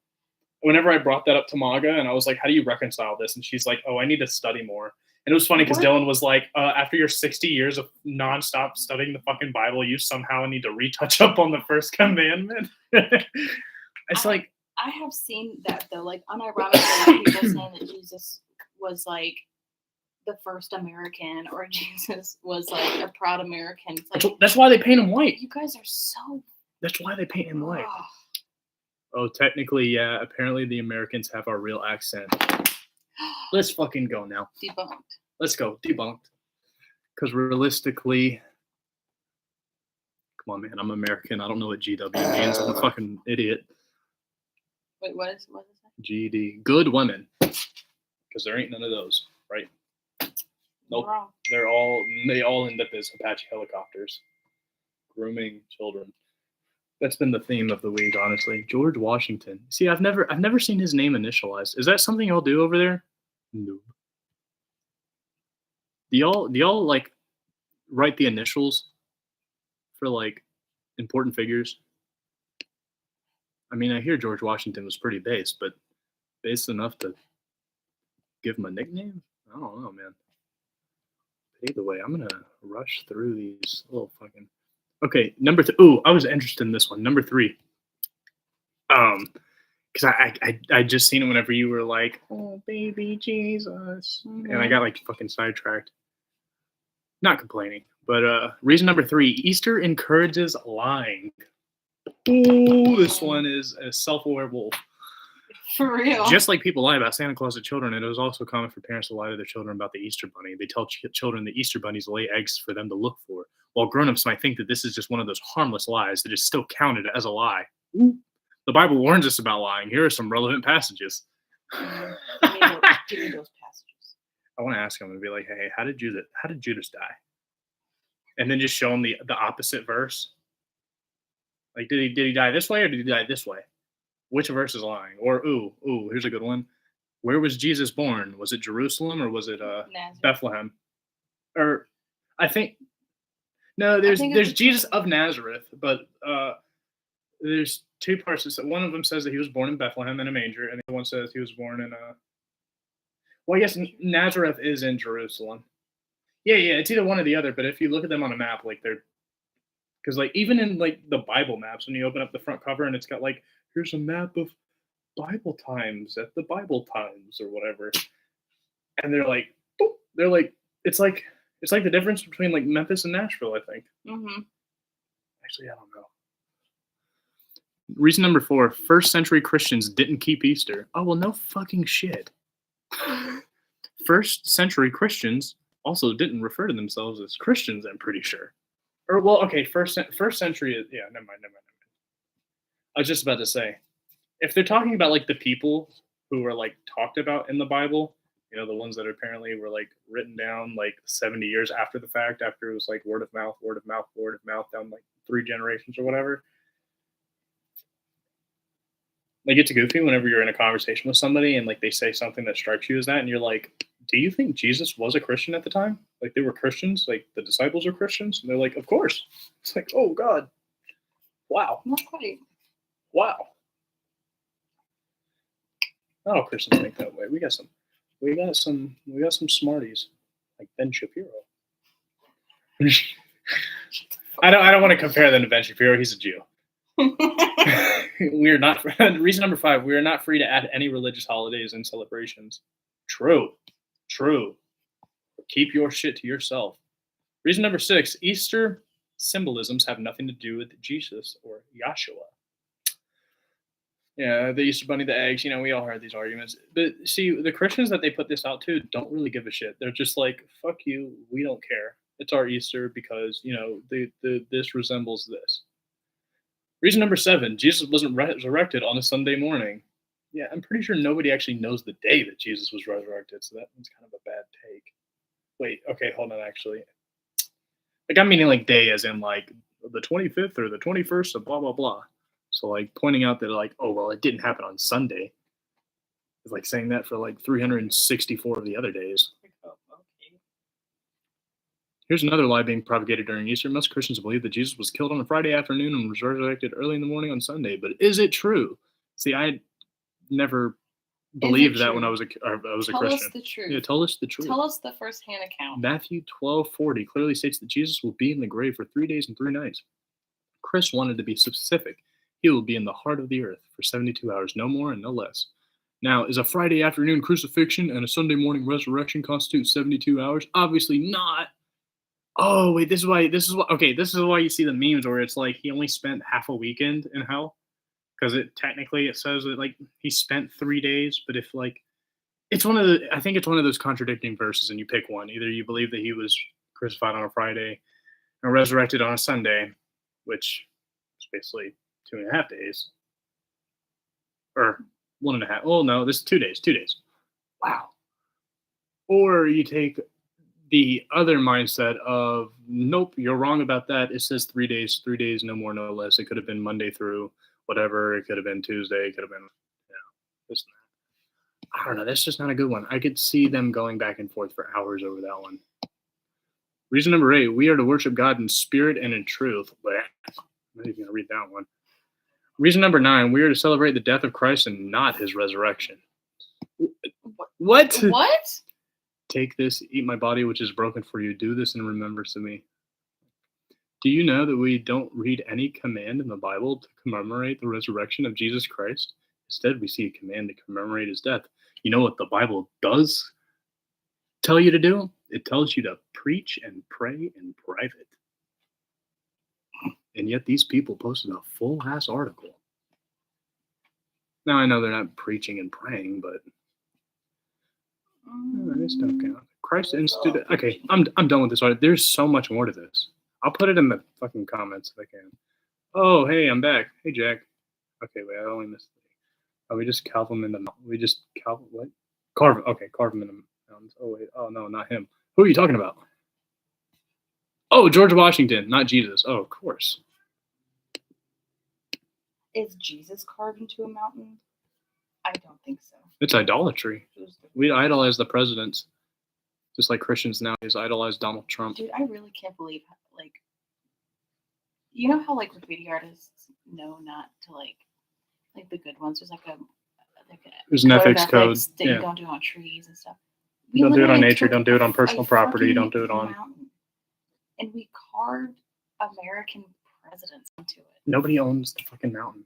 Whenever I brought that up to Maga, and I was like, "How do you reconcile this?" and she's like, "Oh, I need to study more." And it was funny because Dylan was like, "After your 60 years of nonstop studying the fucking Bible, you somehow need to retouch up on the first commandment." It's like I have seen that though, like unironically, people saying that Jesus was like the first American, or Jesus was like a proud American. It's like, that's why they paint him white. you guys are so. That's why they paint him white. Ugh. Oh, technically, yeah. Apparently, the Americans have our real accent. Let's fucking go now. Debunked. Let's go. Debunked. Because realistically, come on, man. I'm American. I don't know what GW means. I'm a fucking idiot. Wait, what is it? GD. Good women. Because there ain't none of those, right? Nope. Wrong. They all end up as Apache helicopters. Grooming children. That's been the theme of the week, honestly. George Washington. See, I've never seen his name initialized. Is that something y'all do over there? No. Do y'all like write the initials for like important figures? I mean, I hear George Washington was pretty base, but base enough to give him a nickname? I don't know, man. Either way, I'm gonna rush through these little fucking. Okay, number 3. Ooh, I was interested in this one. Number 3. Because I just seen it whenever you were like, "Oh, baby Jesus," and I got like fucking sidetracked. Not complaining, but reason number 3: Easter encourages lying. Ooh, this one is a self-aware wolf. For real. Just like people lie about Santa Claus to children, it is also common for parents to lie to their children about the Easter Bunny. They tell children the Easter bunnies lay eggs for them to look for, while grown-ups might think that this is just one of those harmless lies that is still counted as a lie. Ooh. The Bible warns us about lying. Here are some relevant passages. Give me those passages. I want to ask him and be like, "Hey, how did Judas die?" And then just show him the opposite verse. Like, did he die this way or did he die this way? Which verse is lying? Or here's a good one. Where was Jesus born? Was it Jerusalem or was it Bethlehem? Or I think no. There's Jesus of Nazareth, but there's 2 parts. One of them says that he was born in Bethlehem in a manger, and the other one says he was born in well, I guess Nazareth is in Jerusalem. Yeah, it's either one or the other. But if you look at them on a map, like they're, because like even in like the Bible maps, when you open up the front cover and it's got like, here's a map of Bible times at the Bible times or whatever, and they're like, boop, it's like the difference between like Memphis and Nashville, I think. Mm-hmm. Actually, I don't know. Reason number 4: first century Christians didn't keep Easter. Oh well, no fucking shit. First century Christians also didn't refer to themselves as Christians, I'm pretty sure. Or well, okay, first century is, yeah, never mind. I was just about to say, if they're talking about like the people who were like talked about in the Bible, you know, the ones that apparently were like written down like 70 years after the fact, after it was like word of mouth down like 3 generations or whatever. Like, it's goofy whenever you're in a conversation with somebody and like they say something that strikes you as that, and you're like, do you think Jesus was a Christian at the time? Like, they were Christians, like the disciples are Christians, and they're like, of course. It's like, oh God, wow, Not quite. wow. Not all Christians think that way. We got some smarties like Ben Shapiro. I don't want to compare them to Ben Shapiro. He's a Jew. We are not. Reason number 5: we are not free to add any religious holidays and celebrations. True. Keep your shit to yourself. Reason number 6: Easter symbolisms have nothing to do with Jesus or Yahshua. Yeah, the Easter bunny, the eggs. You know, we all heard these arguments. But see, the Christians that they put this out to don't really give a shit. They're just like, fuck you. We don't care. It's our Easter because, you know, this resembles this. Reason number 7: Jesus wasn't resurrected on a Sunday morning. Yeah, I'm pretty sure nobody actually knows the day that Jesus was resurrected, so that one's kind of a bad take. Wait, okay, hold on, actually. Like, I'm meaning like day as in like the 25th or the 21st of blah, blah, blah. So like pointing out that like, oh well, it didn't happen on Sunday. It's like saying that for like 364 of the other days. Like, oh, okay. Here's another lie being propagated during Easter. Most Christians believe that Jesus was killed on a Friday afternoon and was resurrected early in the morning on Sunday. But is it true? See, I never believed that when I was a Tell Christian. us the truth. Yeah, tell us the truth. Tell us the first-hand account. Matthew 12:40 clearly states that Jesus will be in the grave for 3 days and 3 nights. Chris wanted to be specific. He will be in the heart of the earth for 72 hours, no more and no less. Now, is a Friday afternoon crucifixion and a Sunday morning resurrection constitute 72 hours? Obviously not. Oh, wait, this is why you see the memes where it's like he only spent half a weekend in hell. Because it says that like he spent 3 days, but if like I think it's one of those contradicting verses and you pick one. Either you believe that he was crucified on a Friday and resurrected on a Sunday, which is basically 2.5 days. Or 1.5. Oh no, this is 2 days. 2 days. Wow. Or you take the other mindset of nope, you're wrong about that. It says 3 days, 3 days, no more, no less. It could have been Monday through whatever. It could have been Tuesday. It could have been this and that. I don't know. That's just not a good one. I could see them going back and forth for hours over that one. Reason number 8: we are to worship God in spirit and in truth. Blech. I'm not even gonna read that one. Reason number 9: we are to celebrate the death of Christ and not his resurrection. What? What? Take this, eat my body, which is broken for you. Do this in remembrance of me. Do you know that we don't read any command in the Bible to commemorate the resurrection of Jesus Christ? Instead, we see a command to commemorate his death. You know what the Bible does tell you to do? It tells you to preach and pray in private. And yet these people posted a full-ass article. Now, I know they're not preaching and praying, but this don't count. Christ instituted. Okay, I'm done with this article. There's so much more to this. I'll put it in the fucking comments if I can. Oh, hey, I'm back. Hey, Jack. Okay, wait, I only missed. Oh, we just carve them in the. We just what? Carve. Okay, carve them in the mountains. Oh wait. Oh no, not him. Who are you talking about? Oh, George Washington, not Jesus. Oh, of course. Is Jesus carved into a mountain? I don't think so. It's idolatry. We idolize the presidents, just like Christians nowadays idolize Donald Trump. Dude, I really can't believe like. You know how like graffiti artists know not to like the good ones. There's there's an ethics code. That you don't do it on trees and stuff. Don't do it on nature. Don't do it on personal property. Don't do it on. Mountain, and we carved American presidents into it. Nobody owns the fucking mountain.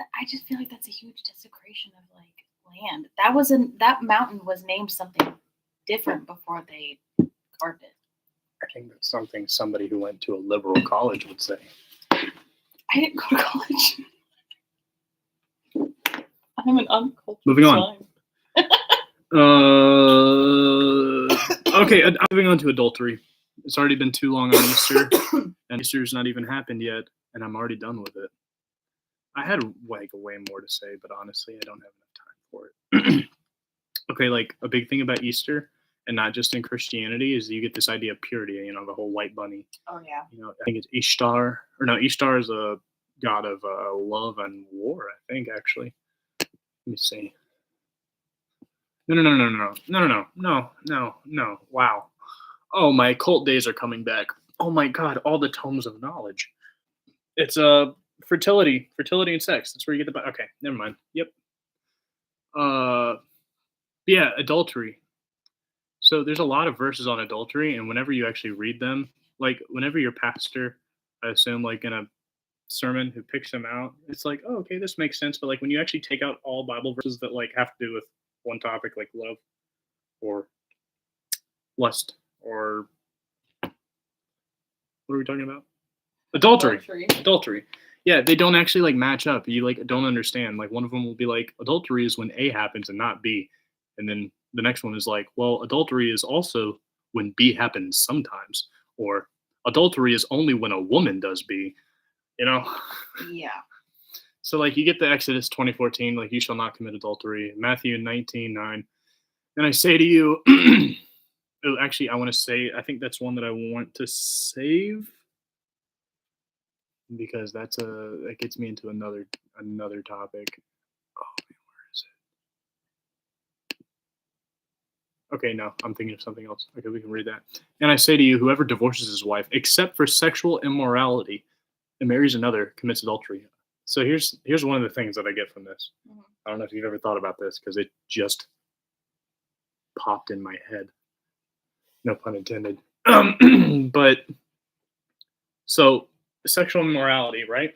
I just feel like that's a huge desecration of like land. That mountain was named something different before they carved it. I think that's something somebody who went to a liberal college would say. I didn't go to college. I'm an uncultured Moving on. Okay, moving on to adultery. It's already been too long on Easter, and Easter's not even happened yet, and I'm already done with it. I had like way more to say, but honestly, I don't have enough time for it. Okay, like a big thing about Easter, and not just in Christianity, is you get this idea of purity. You know, the whole white bunny. Oh yeah. You know, I think it's Ishtar, or no, Ishtar is a god of love and war. I think actually. Let me see. No. Wow. Oh, my cult days are coming back. Oh my God, all the tomes of knowledge. It's fertility and sex. That's where you get the. Okay, never mind. Yep. Yeah, adultery. So there's a lot of verses on adultery, and whenever you actually read them, like whenever your pastor, I assume, like in a sermon who picks them out, it's like, oh, okay, this makes sense. But like when you actually take out all Bible verses that like have to do with one topic, like love or lust or what are we talking about? Adultery. Yeah, they don't actually like match up. You like don't understand. Like one of them will be like adultery is when A happens and not B, and then the next one is like, well, adultery is also when B happens sometimes, or adultery is only when a woman does B. You know? Yeah. So like you get the Exodus 20:14, like you shall not commit adultery. Matthew 19:9. And I say to you, actually I want to say, I think that's one that I want to save. because that gets me into another topic. Oh man, where is it? Okay, no, I'm thinking of something else. Okay, we can read that. And I say to you, whoever divorces his wife, except for sexual immorality, and marries another, commits adultery. So here's one of the things that I get from this. Mhm. I don't know if you've ever thought about this because it just popped in my head. No pun intended. But so sexual immorality, right?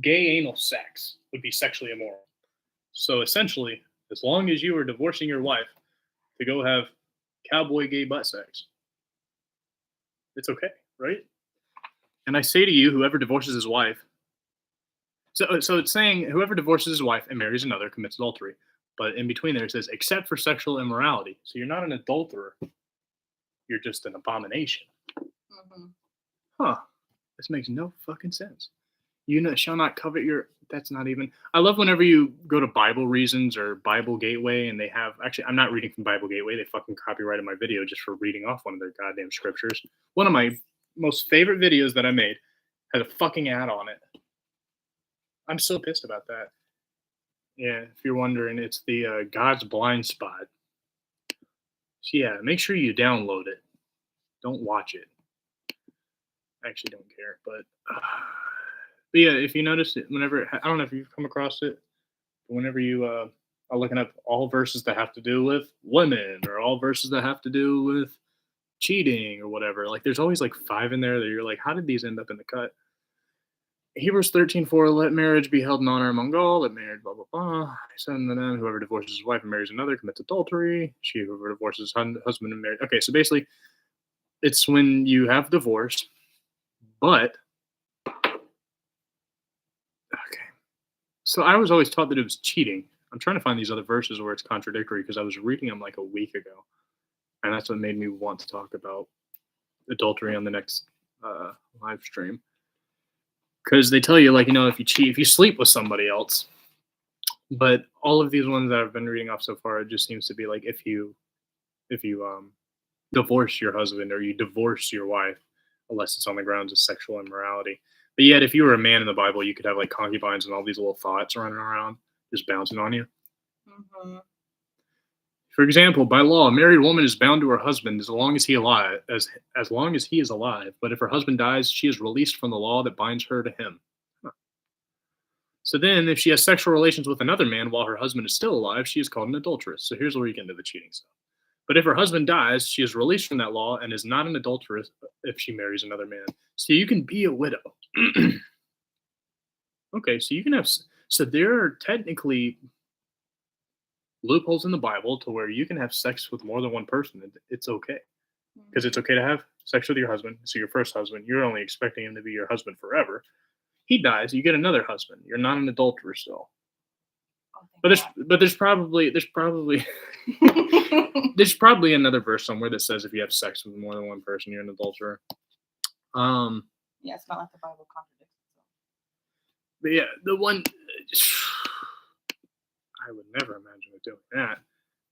Gay anal sex would be sexually immoral. So essentially, as long as you are divorcing your wife to go have cowboy gay butt sex, it's okay, right? And I say to you, whoever divorces his wife. So it's saying whoever divorces his wife and marries another commits adultery. But in between there it says, except for sexual immorality. So you're not an adulterer. You're just an abomination. Mhm. Huh. This makes no fucking sense. Shall not covet your. That's not even. I love whenever you go to Bible Reasons or Bible Gateway and they have. Actually, I'm not reading from Bible Gateway. They fucking copyrighted my video just for reading off one of their goddamn scriptures. One of my most favorite videos that I made had a fucking ad on it. I'm so pissed about that. Yeah, if you're wondering, it's the God's Blind Spot. So yeah, make sure you download it. Don't watch it. I actually don't care, but yeah, if you notice it, whenever I don't know if you've come across it, but whenever you are looking up all verses that have to do with women or all verses that have to do with cheating or whatever, like there's always like 5 in there that you're like, how did these end up in the cut? Hebrews 13:4, let marriage be held in honor among all, let marriage, blah, blah, blah. And then whoever divorces his wife and marries another commits adultery. She whoever divorces husband and married. Okay, so basically, it's when you have divorce, but okay. So I was always taught that it was cheating. I'm trying to find these other verses where it's contradictory because I was reading them like a week ago, and that's what made me want to talk about adultery on the next live stream. Because they tell you, like, if you cheat, if you sleep with somebody else, but all of these ones that I've been reading off so far, it just seems to be like if you divorce your husband or you divorce your wife, unless it's on the grounds of sexual immorality. But yet, if you were a man in the Bible, you could have like concubines and all these little thoughts running around just bouncing on you. Mhm. For example, by law, a married woman is bound to her husband as long as he as long as he is alive. But if her husband dies, she is released from the law that binds her to him. Huh. So then, if she has sexual relations with another man while her husband is still alive, she is called an adulteress. So here's where we get into the cheating stuff. But if her husband dies, she is released from that law and is not an adulteress if she marries another man. So you can be a widow. Okay, so you can have. So there are technically loopholes in the Bible to where you can have sex with more than one person. It's okay because it's okay to have sex with your husband. So your first husband, you're only expecting him to be your husband forever. He dies, you get another husband. You're not an adulterer still. Oh, But thank there's probably God. there's probably another verse somewhere that says if you have sex with more than one person, you're an adulterer. Yeah, it's not like the Bible contradicts itself. But yeah, the one I would never imagine it doing that.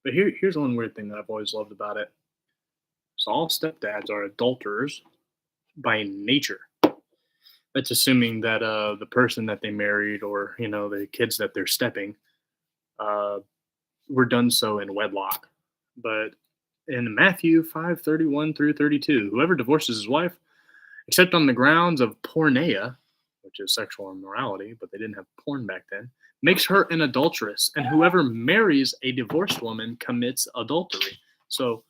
But here's one weird thing that I've always loved about it. So all stepdads are adulterers by nature. That's assuming that the person that they married or the kids that they're stepping uh, were done so in wedlock. But in Matthew 5:31 through 32, whoever divorces his wife, except on the grounds of porneia, which is sexual immorality, but they didn't have porn back then, makes her an adulteress. And whoever marries a divorced woman commits adultery. So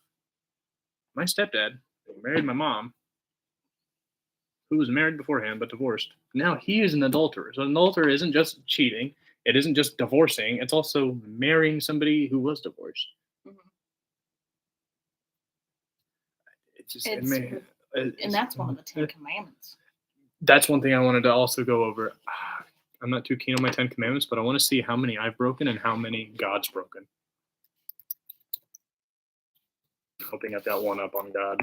my stepdad married my mom, who was married beforehand but divorced. Now he is an adulterer. So an adulterer isn't just cheating. It isn't just divorcing. It's also marrying somebody who was divorced. Mhm. It just And that's one of the 10 Commandments. That's one thing I wanted to also go over. I'm not too keen on my 10 Commandments, but I want to see how many I've broken and how many God's broken. Hoping I've got one up on God.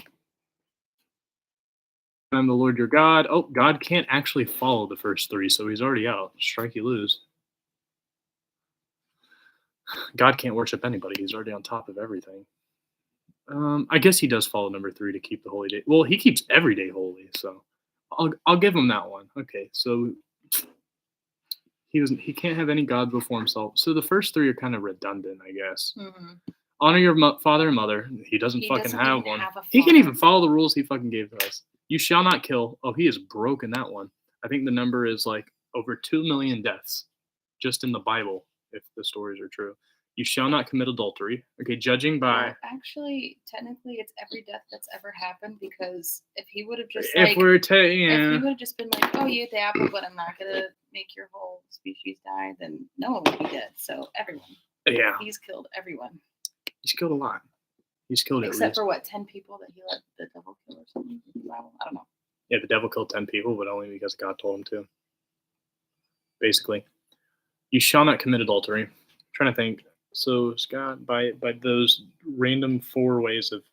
I'm the Lord your God. Oh, God can't actually follow the first 3, so he's already out. Strike, you lose. God can't worship anybody. He's already on top of everything. I guess he does follow number 3 to keep the holy day. Well, he keeps every day holy, so. I'll give him that one. Okay, so he can't have any gods before himself. So the first three are kind of redundant, I guess. Mm-hmm. Honor your father and mother. He doesn't He fucking doesn't have even one. have a He can't even father. follow the rules he fucking gave us. You shall not kill. Oh, he has broken that one. I think the number is like over 2 million deaths just in the Bible, if the stories are true. You shall not commit adultery. Okay, judging by. Well, actually, technically, it's every death that's ever happened, because if he would have just If like, we're if he yeah, would have just been like, oh, you ate the apple, but I'm not gonna make your whole species die, then no one would be dead. So everyone, yeah, he's killed everyone he's killed a lot. He's killed at except least. for what, 10 people that he let the devil kill or something. In the Bible? I don't know. Yeah, the devil killed 10 people, but only because God told him to. Basically, you shall not commit adultery. I'm trying to think. So Scott, by those random 4 ways of.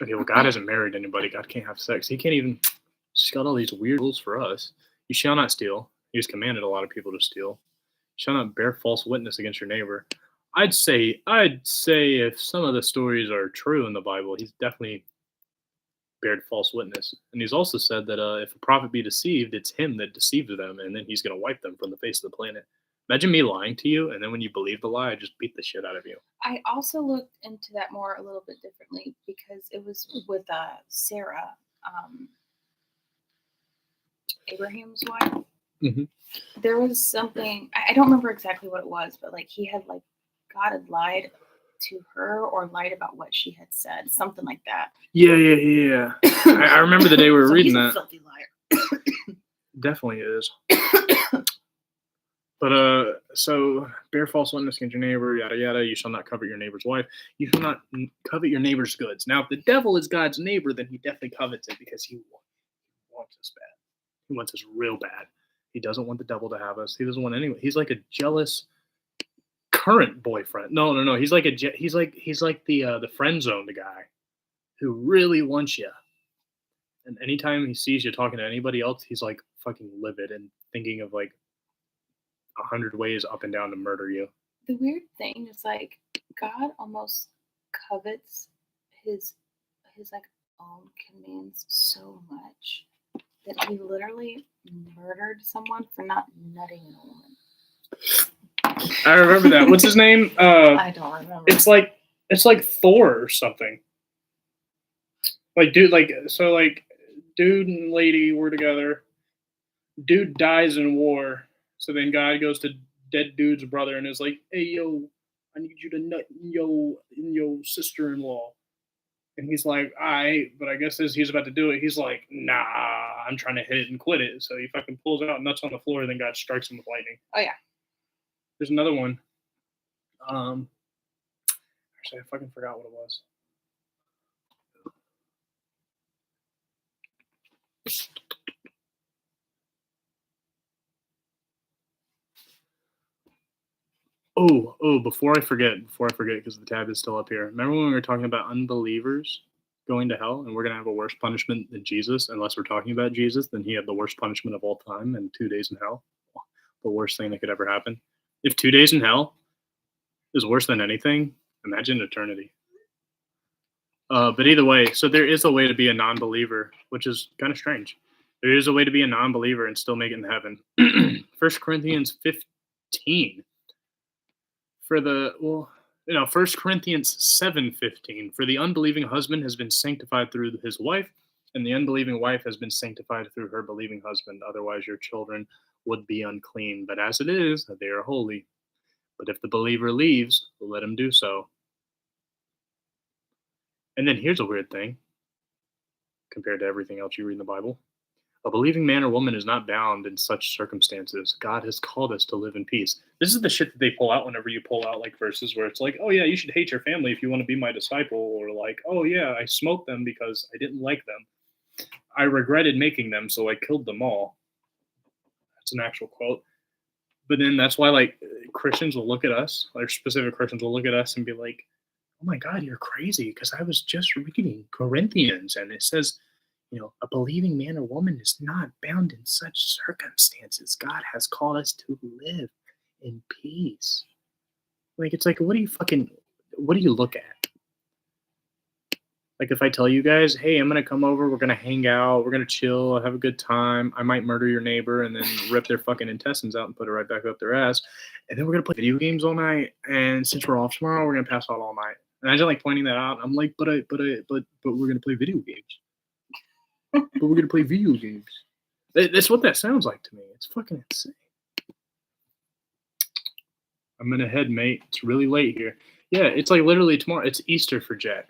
Okay, well, God hasn't married anybody. God can't have sex. He can't even. He's got all these weird rules for us. You shall not steal. He's commanded a lot of people to steal. You shall not bear false witness against your neighbor. I'd say if some of the stories are true in the Bible, he's definitely bared false witness. And he's also said that if a prophet be deceived, it's him that deceives them, and then he's going to wipe them from the face of the planet. Imagine me lying to you, and then when you believe the lie, I just beat the shit out of you. I also looked into that more a little bit differently, because it was with Sarah, Abraham's wife. Mhm. There was something, I don't remember exactly what it was, but like he had, like, God had lied to her or lied about what she had said, something like that. Yeah. I remember the day we were So reading he's that. a filthy liar. Definitely is. But so bear false witness against your neighbor, yada yada. You shall not covet your neighbor's wife. You shall not covet your neighbor's goods. Now, if the devil is God's neighbor, then he definitely covets it because he wants us bad. He wants us real bad. He doesn't want the devil to have us. He doesn't want anyone. He's like a jealous current boyfriend. No. He's like the friend zone guy who really wants you. And anytime he sees you talking to anybody else, he's like fucking livid and thinking of like 100 ways up and down to murder you. The weird thing is, like, God almost covets his like own commands so much that he literally murdered someone for not nutting a woman. I remember that. What's his name? I don't remember. It's like Thor or something. Like dude and lady were together. Dude dies in war. So then God goes to dead dude's brother and is like, "Hey yo, I need you to nut in your sister-in-law." And he's like, "All right," but I guess as he's about to do it, he's like, "Nah, I'm trying to hit it and quit it." So he fucking pulls out nuts on the floor, and then God strikes him with lightning. Oh yeah. There's another one. Actually, I fucking forgot what it was. Before I forget, because the tab is still up here. Remember when we were talking about unbelievers going to hell, and we're gonna have a worse punishment than Jesus, unless we're talking about Jesus, then he had the worst punishment of all time and 2 days in hell. The worst thing that could ever happen. If 2 days in hell is worse than anything, imagine eternity. But either way, so there is a way to be a non-believer, which is kind of strange. There is a way to be a non-believer and still make it in heaven. 1 Corinthians 15. 1 Corinthians 7:15. For the unbelieving husband has been sanctified through his wife, and the unbelieving wife has been sanctified through her believing husband. Otherwise, your children would be unclean. But as it is, they are holy. But if the believer leaves, let him do so. And then here's a weird thing compared to everything else you read in the Bible. A believing man or woman is not bound in such circumstances. God has called us to live in peace. This is the shit that they pull out whenever you pull out like verses where it's like, oh yeah, you should hate your family if you want to be my disciple, or like, oh yeah, I smoked them because I didn't like them. I regretted making them, so I killed them all. That's an actual quote. But then that's why like Christians will look at us, like specific Christians will look at us and be like, oh my God, you're crazy, because I was just reading Corinthians and it says, a believing man or woman is not bound in such circumstances. God has called us to live in peace. Like, it's like, what do you look at? Like if I tell you guys, hey, I'm gonna come over, we're gonna hang out, we're gonna chill, have a good time. I might murder your neighbor and then rip their fucking intestines out and put it right back up their ass. And then we're gonna play video games all night. And since we're off tomorrow, we're gonna pass out all night. Imagine like pointing that out. I'm like, but we're gonna play video games. But we're gonna play video games. That's what that sounds like to me. It's fucking insane. I'm gonna head, mate. It's really late here. Yeah, it's like literally tomorrow. It's Easter for Jack.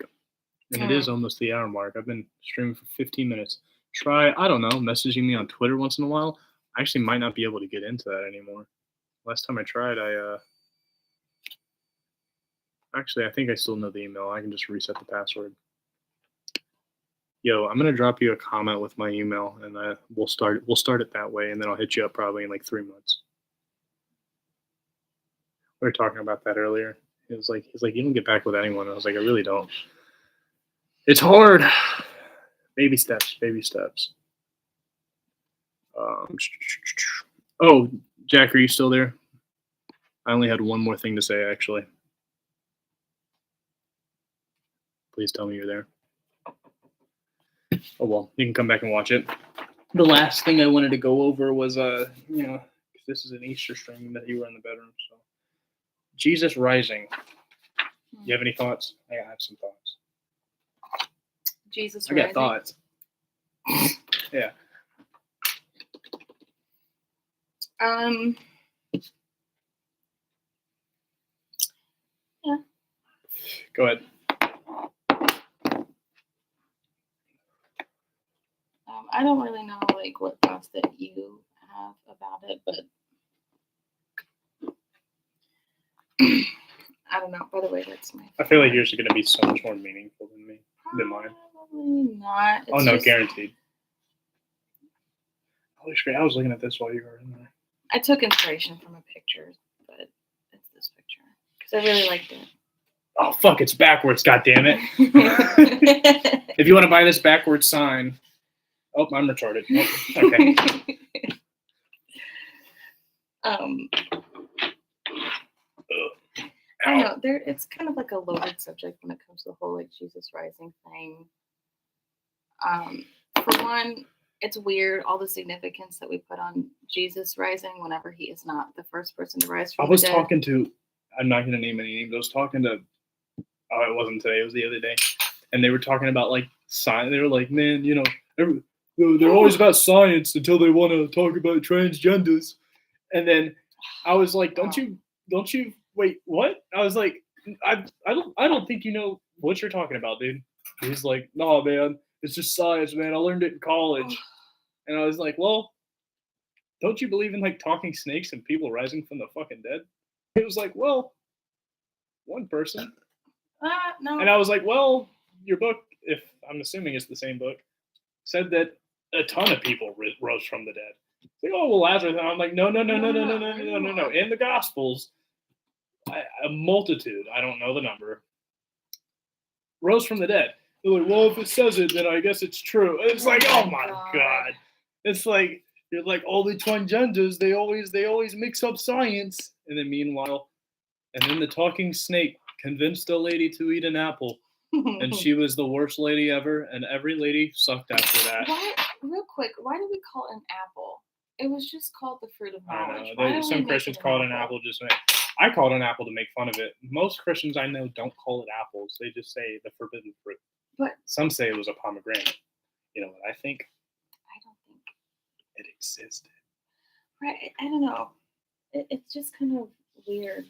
And it is almost the hour mark. I've been streaming for 15 minutes. Try, I don't know, messaging me on Twitter once in a while. I actually might not be able to get into that anymore. Last time I tried, actually, I think I still know the email. I can just reset the password. Yo, I'm gonna drop you a comment with my email, and we'll start it that way, and then I'll hit you up probably in like 3 months. We were talking about that earlier. He's like, you don't get back with anyone. I was like, I really don't. It's hard. Baby steps, baby steps. Oh, Jack, are you still there? I only had one more thing to say, actually. Please tell me you're there. Oh, well, you can come back and watch it. The last thing I wanted to go over was, this is an Easter stream that you were in the bedroom, so. Jesus rising. You have any thoughts? I have some thoughts. Jesus I rising. got thoughts. Yeah. Yeah. Go ahead. I don't really know like what thoughts that you have about it, but I don't know. By the way, that's my. I feel like yours are going to be so much more meaningful than mine. Probably not. Oh no, guaranteed. Holy shit! I was looking at this while you were in there. I took inspiration from a picture, but it's this picture because I really liked it. Oh fuck! It's backwards. God damn it! If you want to buy this backwards sign, oh, I'm retarded. Oh, okay. I don't know. It's kind of like a loaded subject when it comes to the whole like Jesus rising thing. For one, it's weird all the significance that we put on Jesus rising whenever he is not the first person to rise from the dead. Talking to. I'm not going to name any names. I was talking to. Oh, it wasn't today. It was the other day, and they were talking about like science. They were like, man, they're always about science until they want to talk about transgenders, and then I was like, don't you wait, what? I was like, I don't think you know what you're talking about, dude. He's like, no, man, it's just science, man. I learned it in college. And I was like, well, don't you believe in like talking snakes and people rising from the fucking dead? He was like, well, one person. No. And I was like, well, your book, if I'm assuming it's the same book, said that a ton of people rose from the dead. Like, oh, well, Lazarus. And I'm like, no. In the Gospels, a multitude, I don't know the number, rose from the dead. They're like, well, if it says it, then I guess it's true. It's like, oh my god. It's like, you're like, all the transgenders, they always mix up science. And then meanwhile, and then the talking snake convinced a lady to eat an apple. And she was the worst lady ever, and every lady sucked after that. Real quick, why do we call it an apple? It was just called the fruit of knowledge. I don't know. Some Christians call it an apple. I call it an apple to make fun of it. Most Christians I know don't call it apples. They just say the forbidden fruit. But some say it was a pomegranate. You know what I think? I don't think it existed. Right. I don't know. It's just kind of weird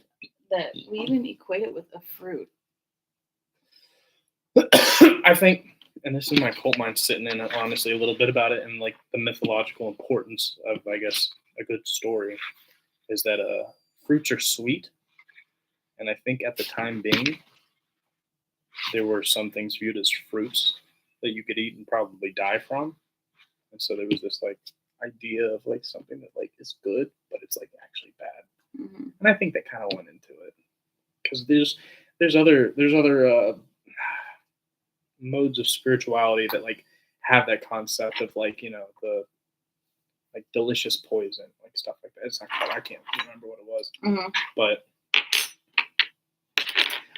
that we even equate it with a fruit. I think, and this is my cult mind sitting in honestly a little bit about it, and like the mythological importance of, I guess, a good story is that fruits are sweet, and I think at the time being, there were some things viewed as fruits that you could eat and probably die from, and so there was this like idea of like something that like is good, but it's like actually bad, and I think that kind of went into it because there's other modes of spirituality that like have that concept of like, you know, the like delicious poison, like stuff like that. It's not called, I can't remember what it was, but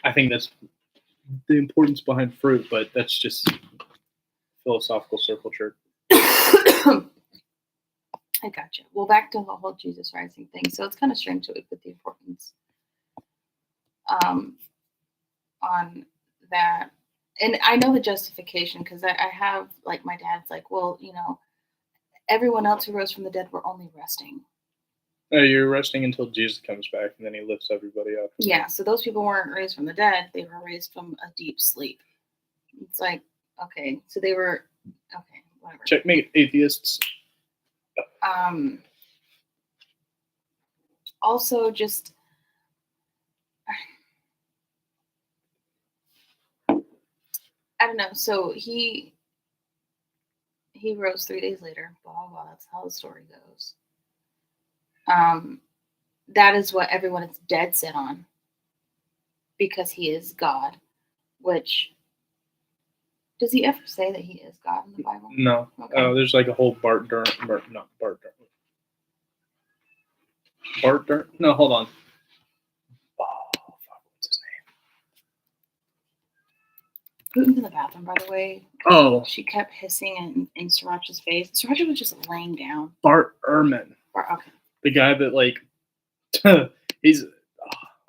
I think that's the importance behind fruit, but that's just philosophical circle jerk. I gotcha. Well, back to the whole Jesus rising thing. So it's kind of strange that we put the importance on that. And I know the justification because I have, like, my dad's like, well, everyone else who rose from the dead were only resting. You're resting until Jesus comes back, and then he lifts everybody up. Yeah, so those people weren't raised from the dead. They were raised from a deep sleep. It's like, okay, so they were, okay, whatever. Checkmate, atheists. Also, just, I don't know. So he rose 3 days later. Blah, blah, blah. That's how the story goes. That is what everyone is dead set on, because he is God. Which, does he ever say that he is God in the Bible? No. Okay. There's like a whole Bart Durn. No, hold on. Oh, fuck, what's his name? Putin's in the bathroom, by the way. Oh, She kept hissing in Sriracha's face. Sriracha was just laying down. Bart Ehrman. Okay. The guy that, like, he's.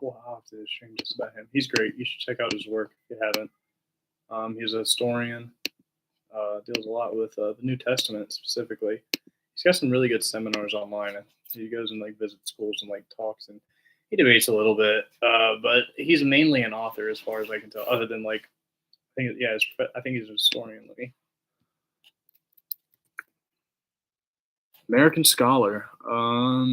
Well, I'll have to stream just about him. He's great. You should check out his work if you haven't. He's a historian. Deals a lot with the New Testament specifically. He's got some really good seminars online. He goes and, like, visits schools and, like, talks, and he debates a little bit. But he's mainly an author, as far as I can tell. Other than, like, I think he's a historian. Let me. American scholar,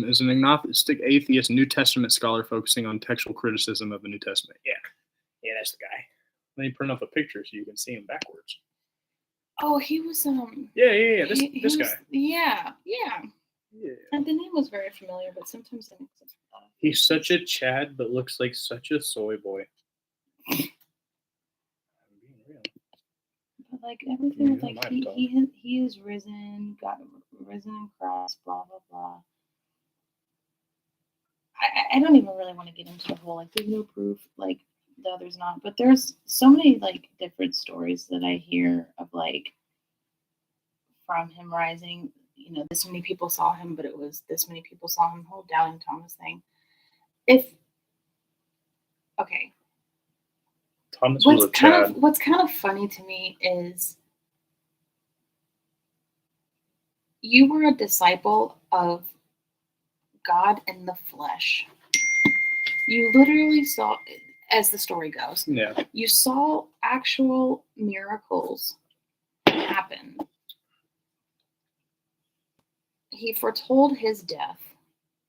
is an agnostic atheist New Testament scholar focusing on textual criticism of the New Testament. Yeah, that's the guy. Let me print up a picture so you can see him backwards. Oh, he was Yeah. This guy. Yeah. Yeah. And the name was very familiar, but sometimes I mix it up. He's such a Chad, but looks like such a soy boy. I'm being real. But, like, everything with, Yeah, like, might he is risen, got risen in Christ, blah blah blah. I don't even really want to get into the whole, like, there's no proof, like, the other's not, but there's so many, like, different stories that I hear of, like, from him rising. This many people saw him, but it was this many people saw him. Whole doubting Thomas thing. Thomas was a Chad. What's kind of funny to me is you were a disciple of God in the flesh. You literally saw, as the story goes, Yeah. you saw actual miracles happen. He foretold his death,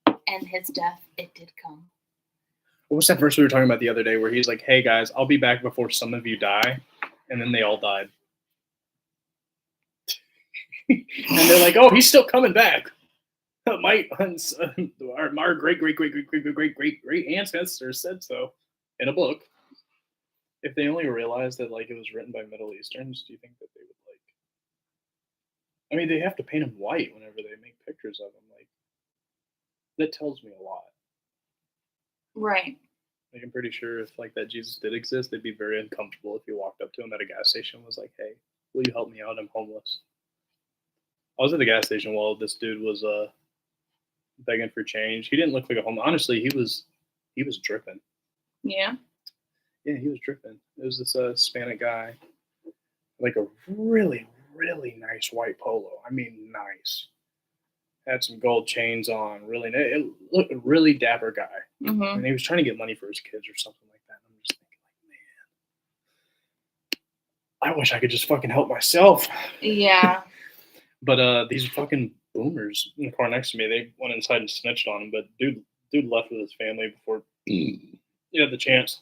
and his death, it did come. What was that verse we were talking about the other day where he's like, hey, guys, I'll be back before some of you die? And then they all died. And they're like, oh, he's still coming back. Our great ancestors said so in a book. If they only realized that, like, it was written by Middle Easterns, do you think that they would, like... I mean, they have to paint him white whenever they make pictures of him. Like, that tells me a lot. Right. Like, I'm pretty sure if, like, that Jesus did exist, they'd be very uncomfortable if you walked up to him at a gas station and was like, hey, will you help me out? I'm homeless. I was at the gas station while this dude was begging for change. He didn't look like a homeless. Honestly, he was dripping. Yeah. Yeah, he was dripping. It was this Hispanic guy, like a really, really nice white polo. I mean, nice. Had some gold chains on. Really, it looked a really dapper guy. Mm-hmm. And he was trying to get money for his kids or something like that. And I'm just thinking, like, man, I wish I could just fucking help myself. Yeah. But these fucking boomers in the car next to me, they went inside and snitched on him. But dude left with his family before he had the chance.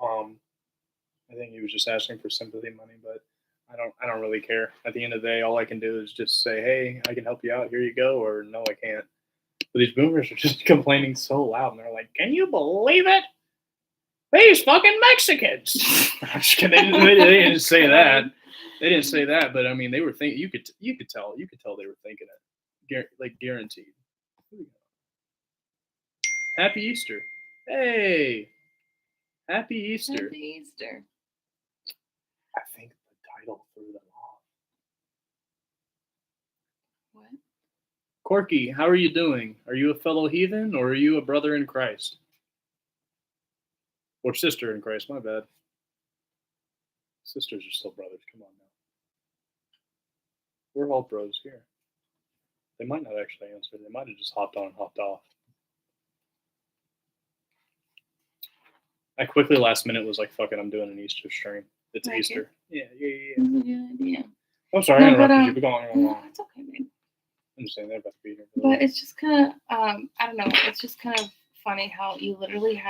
I think he was just asking for sympathy money, but I don't really care. At the end of the day, all I can do is just say, hey, I can help you out. Here you go. Or no, I can't. But these boomers are just complaining so loud. And they're like, can you believe it? These fucking Mexicans. I'm just kidding. They didn't say that. They didn't say that. But I mean, they were thinking, you could tell they were thinking it. Like, guaranteed. Happy Easter. Hey. Happy Easter. Happy Easter. I think the title threw them off. What? Corky, how are you doing? Are you a fellow heathen or are you a brother in Christ? Or sister in Christ, my bad. Sisters are still brothers, come on now. We're all bros here. They might not actually answer. They might have just hopped on and hopped off. I quickly last minute was like, fuck it, I'm doing an Easter stream. It's Like Easter. it? Yeah. That's a good idea. I'm sorry, I No, but, interrupted you, but go on. No, it's okay, babe. I'm just saying they're about to be here. But it's just kind of, I don't know. It's just kind of funny how you literally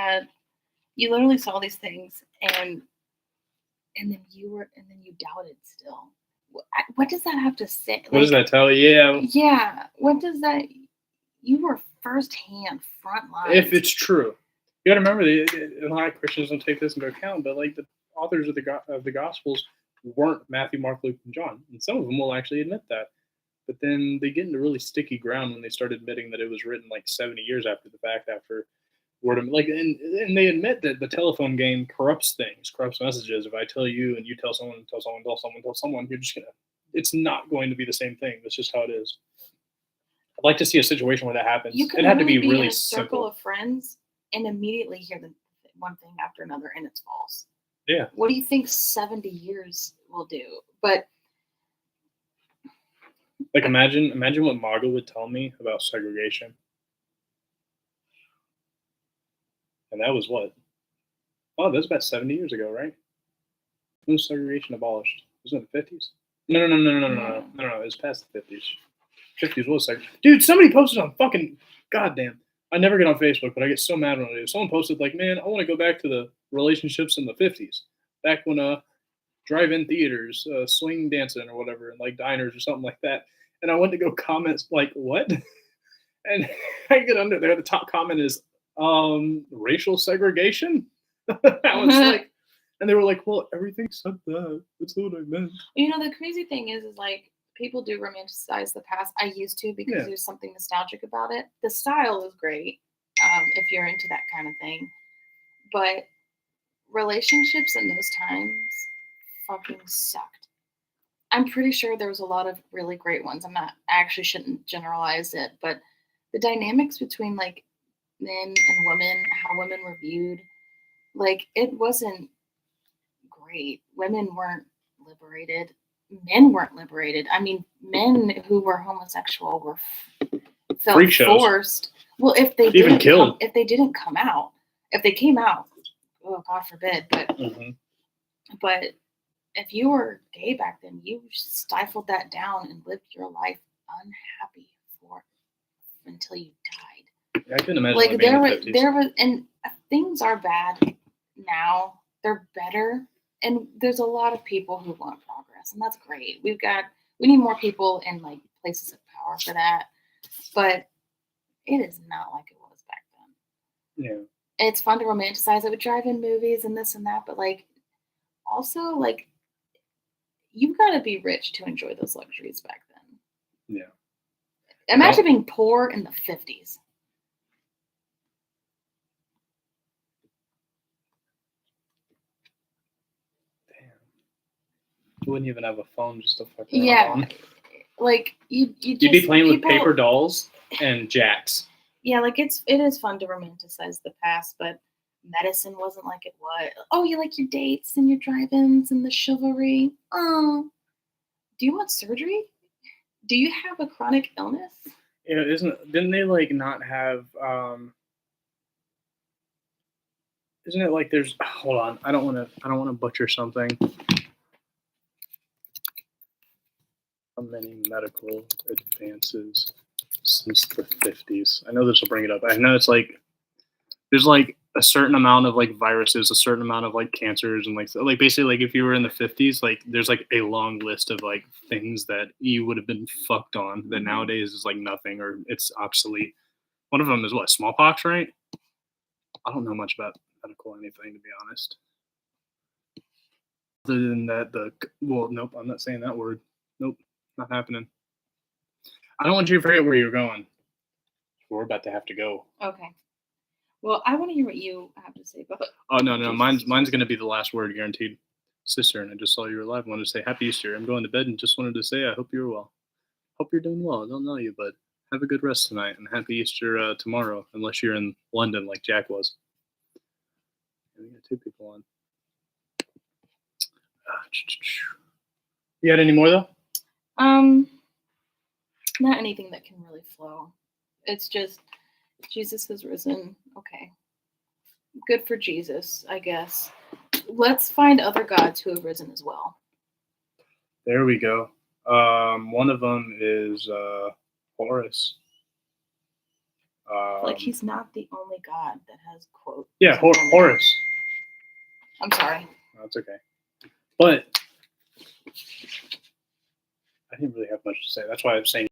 saw these things, and then you doubted still. What does that have to say? What does that tell you? Yeah. Yeah. What does that? You were firsthand, front line. If it's true, you got to remember a lot of Christians don't take this into account, but like the authors of the Gospels weren't Matthew, Mark, Luke, and John, and some of them will actually admit that. But then they get into really sticky ground when they start admitting that it was written like 70 years after the fact, after word of like, and they admit that the telephone game corrupts things, corrupts messages. If I tell you and you tell someone, you're just gonna. It's not going to be the same thing. That's just how it is. I'd like to see a situation where that happens. You could it had to be in really a circle simple. of friends and immediately hear the one thing after another, and it's false. Yeah. What do you think 70 years will do? But like, imagine what Margot would tell me about segregation. And that was what? Oh, that was about 70 years ago, right? When was segregation abolished? Was it the 50s? No. It was past the 50s. 50s was segregation. Dude, somebody posted on fucking goddamn. I never get on Facebook, but I get so mad when I do. Someone posted like, "Man, I want to go back to the relationships in the 50s, back when drive-in theaters, swing dancing or whatever, and like diners or something like that." And I went to go comment like, "What?" And I get under there. The top comment is, racial segregation. I was like, and they were like, "Well, everything said that. That's what I meant." you know, the crazy thing is like people do romanticize the past. I used to because there's something nostalgic about it. The style is great if you're into that kind of thing, but relationships in those times fucking sucked. I'm pretty sure there was a lot of really great ones. I actually shouldn't generalize it, but the dynamics between like men and women, how women were viewed, like it wasn't great. Women weren't liberated. Men weren't liberated. I mean, men who were homosexual were felt Freak shows. forced. Well, if they Even killed. if they didn't come out, if they came out, oh God forbid, but if you were gay back then, you stifled that down and lived your life unhappy until you died. I can imagine. Like there was, and things are bad now. They're better, and there's a lot of people who want progress, and that's great. We need more people in like places of power for that, but it is not like it was back then. Yeah. It's fun to romanticize it with drive-in movies and this and that, but like also like you've got to be rich to enjoy those luxuries back then. Yeah. Imagine being poor in the 50s. Damn. You wouldn't even have a phone just to fuck around on. Like you'd be playing with paper dolls and jacks. Yeah, like it is fun to romanticize the past, but medicine wasn't like it was. Oh, you like your dates and your drive-ins and the chivalry. Oh, do you want surgery? Do you have a chronic illness? Yeah, didn't they like not have isn't it like there's hold on, I don't wanna butcher something. How many medical advances since the 50s? I know this will bring it up. I know it's like there's like a certain amount of like viruses, a certain amount of like cancers, and like basically like if you were in the 50s, like there's like a long list of like things that you would have been fucked on that nowadays is like nothing or it's obsolete. One of them is what, smallpox, right? I don't know much about medical anything, to be honest. Other than that, nope, I'm not saying that word. Nope, not happening. I don't want you to forget where you're going. We're about to have to go. Okay. Well, I want to hear what you have to say. But Oh no, Jesus mine's gonna be the last word, guaranteed. Sister, and I just saw you were live. Wanted to say Happy Easter. I'm going to bed and just wanted to say I hope you're well. Hope you're doing well. I don't know you, but have a good rest tonight and Happy Easter tomorrow, unless you're in London like Jack was. We got 2 people on. You got any more though? Not anything that can really flow. It's just Jesus has risen. Okay. Good for Jesus, I guess. Let's find other gods who have risen as well. There we go. One of them is Horus. Like he's not the only god that has quote. Yeah, Horus. I'm sorry. That's okay. But I didn't really have much to say. That's why I'm saying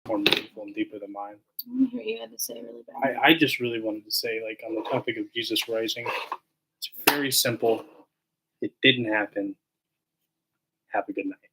more meaningful and deeper than mine. I want to hear what you had to say really bad. I just really wanted to say, like, on the topic of Jesus rising, it's very simple. It didn't happen. Have a good night.